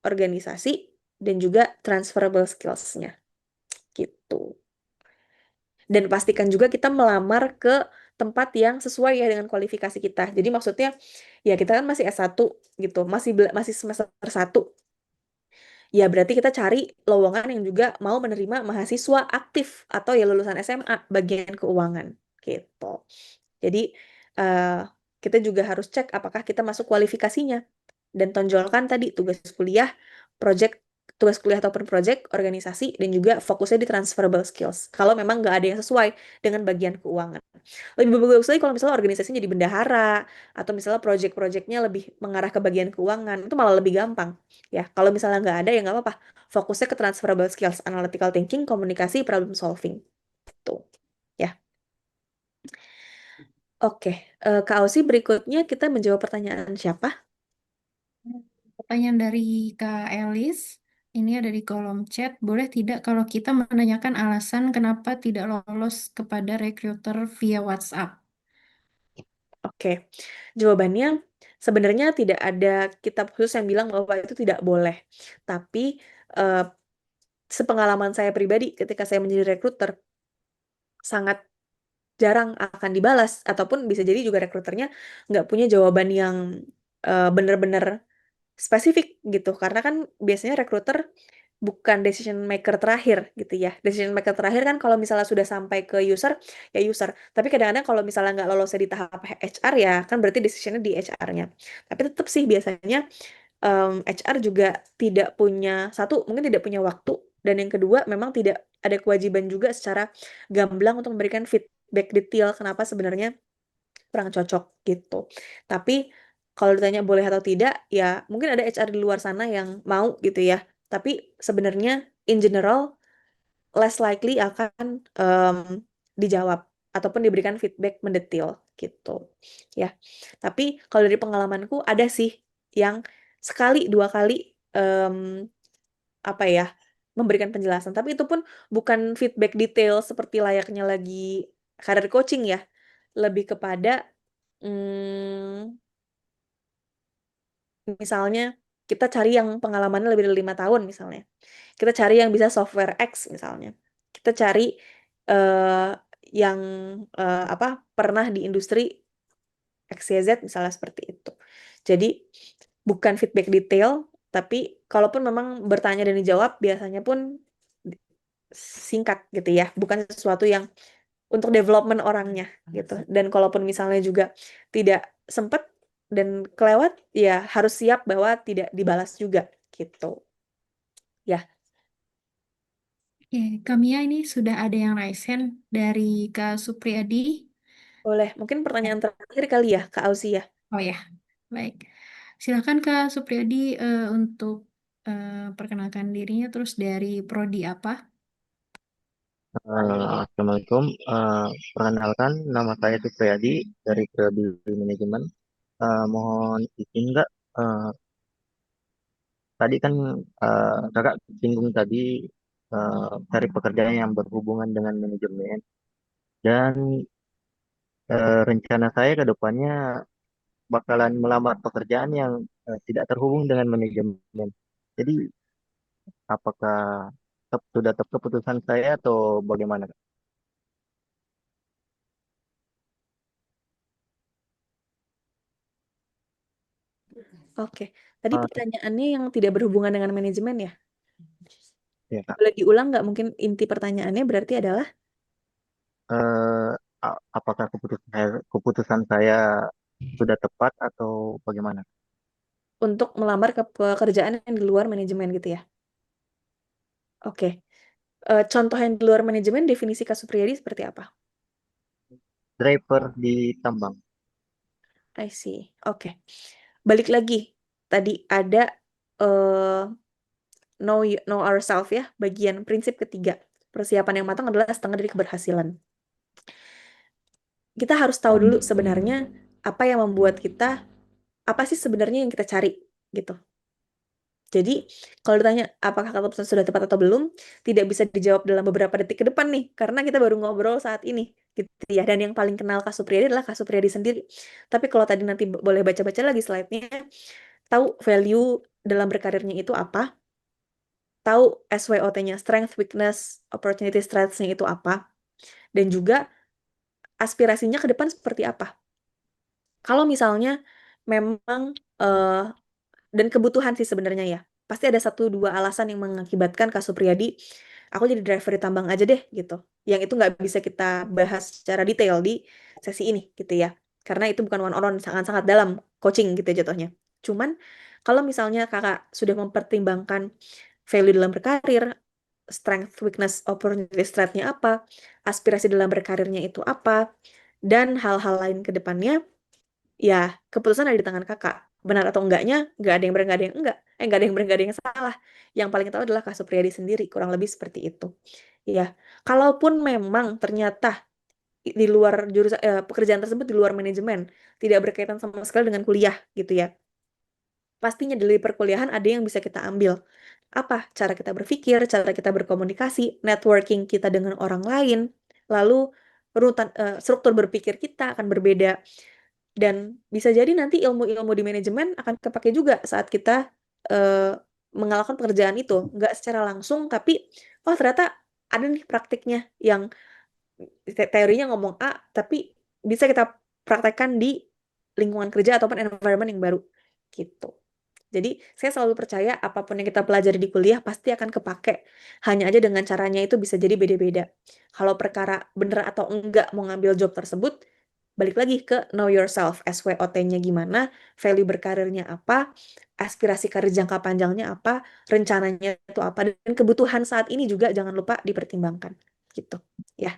organisasi, dan juga transferable skills-nya. Gitu. Dan pastikan juga kita melamar ke tempat yang sesuai ya dengan kualifikasi kita. Jadi maksudnya, ya kita kan masih S1 gitu, masih semester 1. Ya berarti kita cari lowongan yang juga mau menerima mahasiswa aktif atau ya lulusan SMA bagian keuangan gitu. Jadi eh, kita juga harus cek apakah kita masuk kualifikasinya dan tonjolkan tadi tugas kuliah, project, tugas kuliah ataupun project, organisasi, dan juga fokusnya di transferable skills. Kalau memang nggak ada yang sesuai dengan bagian keuangan. Lebih bagus lagi kalau misalnya organisasinya jadi bendahara, atau misalnya project-projectnya lebih mengarah ke bagian keuangan, itu malah lebih gampang. Ya, kalau misalnya nggak ada ya nggak apa-apa. Fokusnya ke transferable skills, analytical thinking, komunikasi, problem solving. Tuh, ya. Oke, Kak Ausi, berikutnya kita menjawab pertanyaan siapa? Pertanyaan dari Kak Elis, ini ada di kolom chat. Boleh tidak kalau kita menanyakan alasan kenapa tidak lolos kepada recruiter via WhatsApp? Oke, jawabannya sebenarnya tidak ada kitab khusus yang bilang bahwa itu tidak boleh. Tapi eh, sepengalaman saya pribadi ketika saya menjadi rekruter, sangat jarang akan dibalas. Ataupun bisa jadi juga rekruternya nggak punya jawaban yang benar-benar spesifik gitu. Karena kan biasanya rekruter bukan decision maker terakhir gitu ya. Decision maker terakhir kan kalau misalnya sudah sampai ke user, ya user. Tapi kadang-kadang kalau misalnya nggak lolos di tahap HR ya kan berarti decisionnya di HR-nya. Tapi tetap sih biasanya HR juga tidak punya, satu, mungkin tidak punya waktu, dan yang kedua memang tidak ada kewajiban juga secara gamblang untuk memberikan feedback detail kenapa sebenarnya kurang cocok gitu. Tapi kalau ditanya boleh atau tidak, ya mungkin ada HR di luar sana yang mau gitu ya. Tapi sebenarnya in general less likely akan dijawab ataupun diberikan feedback mendetil gitu. Ya. Tapi kalau dari pengalamanku ada sih yang sekali dua kali em, apa ya memberikan penjelasan. Tapi itu pun bukan feedback detail seperti layaknya lagi karir coaching ya. Lebih kepada hmm, misalnya kita cari yang pengalamannya lebih dari 5 tahun misalnya. Kita cari yang bisa software X misalnya. Kita cari eh, yang apa pernah di industri XYZ misalnya seperti itu. Jadi bukan feedback detail, tapi kalaupun memang bertanya dan dijawab biasanya pun singkat gitu ya, bukan sesuatu yang untuk development orangnya gitu. Dan kalaupun misalnya juga tidak sempat dan kelewat, ya harus siap bahwa tidak dibalas juga gitu. Ya, Oke, Kamia ini sudah ada yang raise hand dari Kak Supriyadi. boleh. Mungkin pertanyaan terakhir kali ya, Kak Ausi ya. Oh ya, baik. Silakan Kak Supriyadi untuk perkenalkan dirinya terus dari prodi apa? Assalamualaikum. Perkenalkan, nama saya Supriyadi dari Prodi Manajemen. Mohon izin nggak? eh, Tadi kan kakak singgung tadi cari pekerjaan yang berhubungan dengan manajemen dan rencana saya ke depannya bakalan melamar pekerjaan yang tidak terhubung dengan manajemen. Jadi, apakah sudah tetap keputusan saya atau bagaimana? Oke. Tadi Eh, pertanyaannya yang tidak berhubungan dengan manajemen ya. ya, Kak. Boleh diulang nggak? Mungkin inti pertanyaannya berarti adalah eh, Apakah keputusan saya sudah tepat atau bagaimana? untuk melamar ke pekerjaan yang di luar manajemen gitu ya. Oke. Contoh yang di luar manajemen, definisi Kak Supriyadi seperti apa? Driver di tambang. I see. Oke. Balik lagi. Tadi ada eh, know ourselves ya, bagian prinsip ketiga. Persiapan yang matang adalah setengah dari keberhasilan. Kita harus tahu dulu sebenarnya apa yang membuat kita, apa sih sebenarnya yang kita cari gitu. Jadi, kalau ditanya apakah keputusan sudah tepat atau belum, tidak bisa dijawab dalam beberapa detik ke depan nih, karena kita baru ngobrol saat ini, gitu ya. Dan yang paling kenal Kak Supriyadi adalah Kak Supriyadi sendiri. Tapi kalau tadi nanti boleh baca-baca lagi slide-nya, tahu value dalam berkarirnya itu apa, tahu SWOT-nya, strength, weakness, opportunity, strengths-nya itu apa, dan juga aspirasinya ke depan seperti apa. Kalau misalnya memang dan kebutuhan sih sebenarnya ya. Pasti ada 1-2 alasan yang mengakibatkan Kak Supriyadi, aku jadi driver di tambang aja deh gitu. Yang itu nggak bisa kita bahas secara detail di sesi ini gitu ya. Karena itu bukan one on one, sangat-sangat dalam coaching gitu jatuhnya. Cuman kalau misalnya kakak sudah mempertimbangkan value dalam berkarir, strength, weakness, opportunity, strength-nya apa, aspirasi dalam berkarirnya itu apa, dan hal-hal lain ke depannya, ya keputusan ada di tangan kakak. Benar atau enggaknya, nggak ada yang benar, nggak ada yang enggak. Nggak ada yang benar, nggak ada yang salah. Yang paling tahu adalah Kak Supriyadi sendiri, kurang lebih seperti itu. Ya, kalaupun memang ternyata di luar jurusan pekerjaan tersebut di luar manajemen, tidak berkaitan sama sekali dengan kuliah gitu ya. Pastinya dari perkuliahan ada yang bisa kita ambil. Apa? Cara kita berpikir, cara kita berkomunikasi, networking kita dengan orang lain, lalu struktur berpikir kita akan berbeda. Dan bisa jadi nanti ilmu-ilmu di manajemen akan kepake juga saat kita eh, mengalahkan pekerjaan itu. Nggak secara langsung, tapi oh ternyata ada nih praktiknya yang teorinya ngomong A, tapi bisa kita praktekkan di lingkungan kerja ataupun environment yang baru. Gitu. Jadi saya selalu percaya apapun yang kita pelajari di kuliah pasti akan kepake. Hanya aja dengan caranya itu bisa jadi beda-beda. Kalau perkara bener atau enggak mau ngambil job tersebut, balik lagi ke know yourself, SWOT-nya gimana, value berkarirnya apa, aspirasi karir jangka panjangnya apa, rencananya itu apa, dan kebutuhan saat ini juga jangan lupa dipertimbangkan. Gitu. Ya,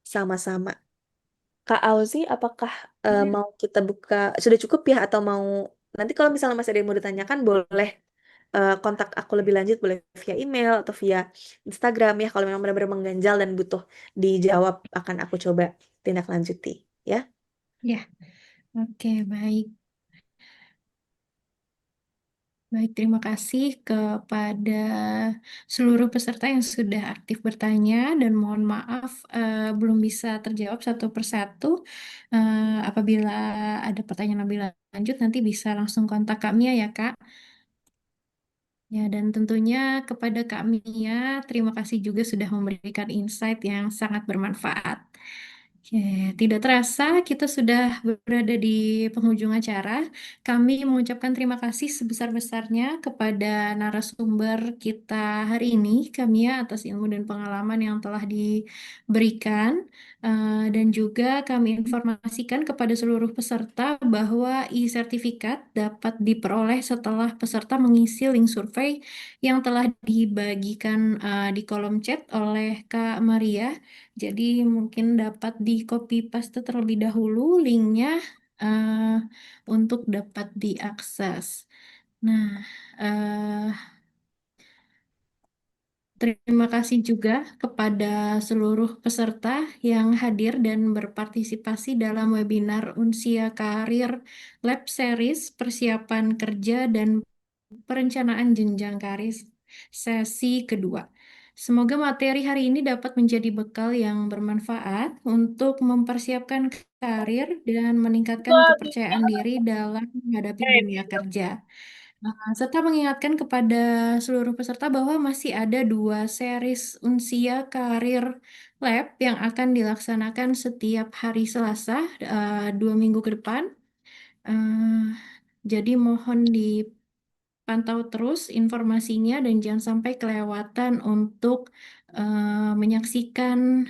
sama-sama. Kak Auzi, apakah mau kita buka, sudah cukup ya, atau mau, nanti kalau misalnya masih ada yang mau ditanyakan, boleh kontak aku lebih lanjut, boleh via email atau via Instagram ya, kalau memang benar-benar mengganjal dan butuh dijawab, akan aku coba tindak lanjuti, ya. Ya, oke, baik. Baik, terima kasih kepada seluruh peserta yang sudah aktif bertanya dan mohon maaf belum bisa terjawab satu persatu. Apabila ada pertanyaan lebih lanjut nanti bisa langsung kontak kami ya Kak. Ya, dan tentunya kepada Kak Mia, terima kasih juga sudah memberikan insight yang sangat bermanfaat. Oke, tidak terasa kita sudah berada di penghujung acara. Kami mengucapkan terima kasih sebesar-besarnya kepada narasumber kita hari ini, Kamia, atas ilmu dan pengalaman yang telah diberikan. Dan juga kami informasikan kepada seluruh peserta bahwa e-sertifikat dapat diperoleh setelah peserta mengisi link survei yang telah dibagikan di kolom chat oleh Kak Maria. Jadi mungkin dapat di copy paste terlebih dahulu linknya eh, untuk dapat diakses. Nah, eh, terima kasih juga kepada seluruh peserta yang hadir dan berpartisipasi dalam webinar Unsia Karir Lab Series Persiapan Kerja dan Perencanaan Jenjang Karir sesi kedua. Semoga materi hari ini dapat menjadi bekal yang bermanfaat untuk mempersiapkan karir dan meningkatkan kepercayaan diri dalam menghadapi dunia kerja. Serta mengingatkan kepada seluruh peserta bahwa masih ada 2 series Unsia Karir Lab yang akan dilaksanakan setiap hari Selasa, 2 minggu ke depan. Eh, jadi mohon dipantau terus informasinya dan jangan sampai kelewatan untuk menyaksikan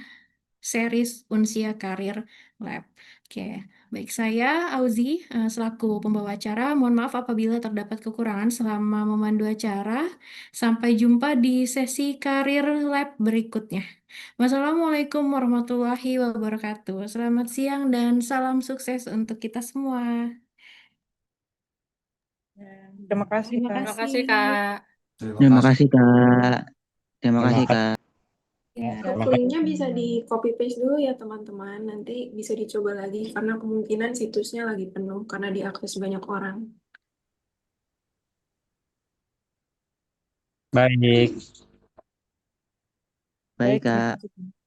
series Unsia Karir Lab. Oke, baik, saya Auzi selaku pembawa acara. Mohon maaf apabila terdapat kekurangan selama memandu acara. Sampai jumpa di sesi Karir Lab berikutnya. Wassalamualaikum warahmatullahi wabarakatuh. Selamat siang dan salam sukses untuk kita semua. Terima kasih, Terima Kak. Terima kasih, kasih. Kak. Terima kasih Kak. Terima kasih Kak. Ya, Terima Linknya bisa di copy paste dulu ya teman-teman. Nanti bisa dicoba lagi karena kemungkinan situsnya lagi penuh karena diakses banyak orang. Baik. Baik Baik, terima Kak. kasih.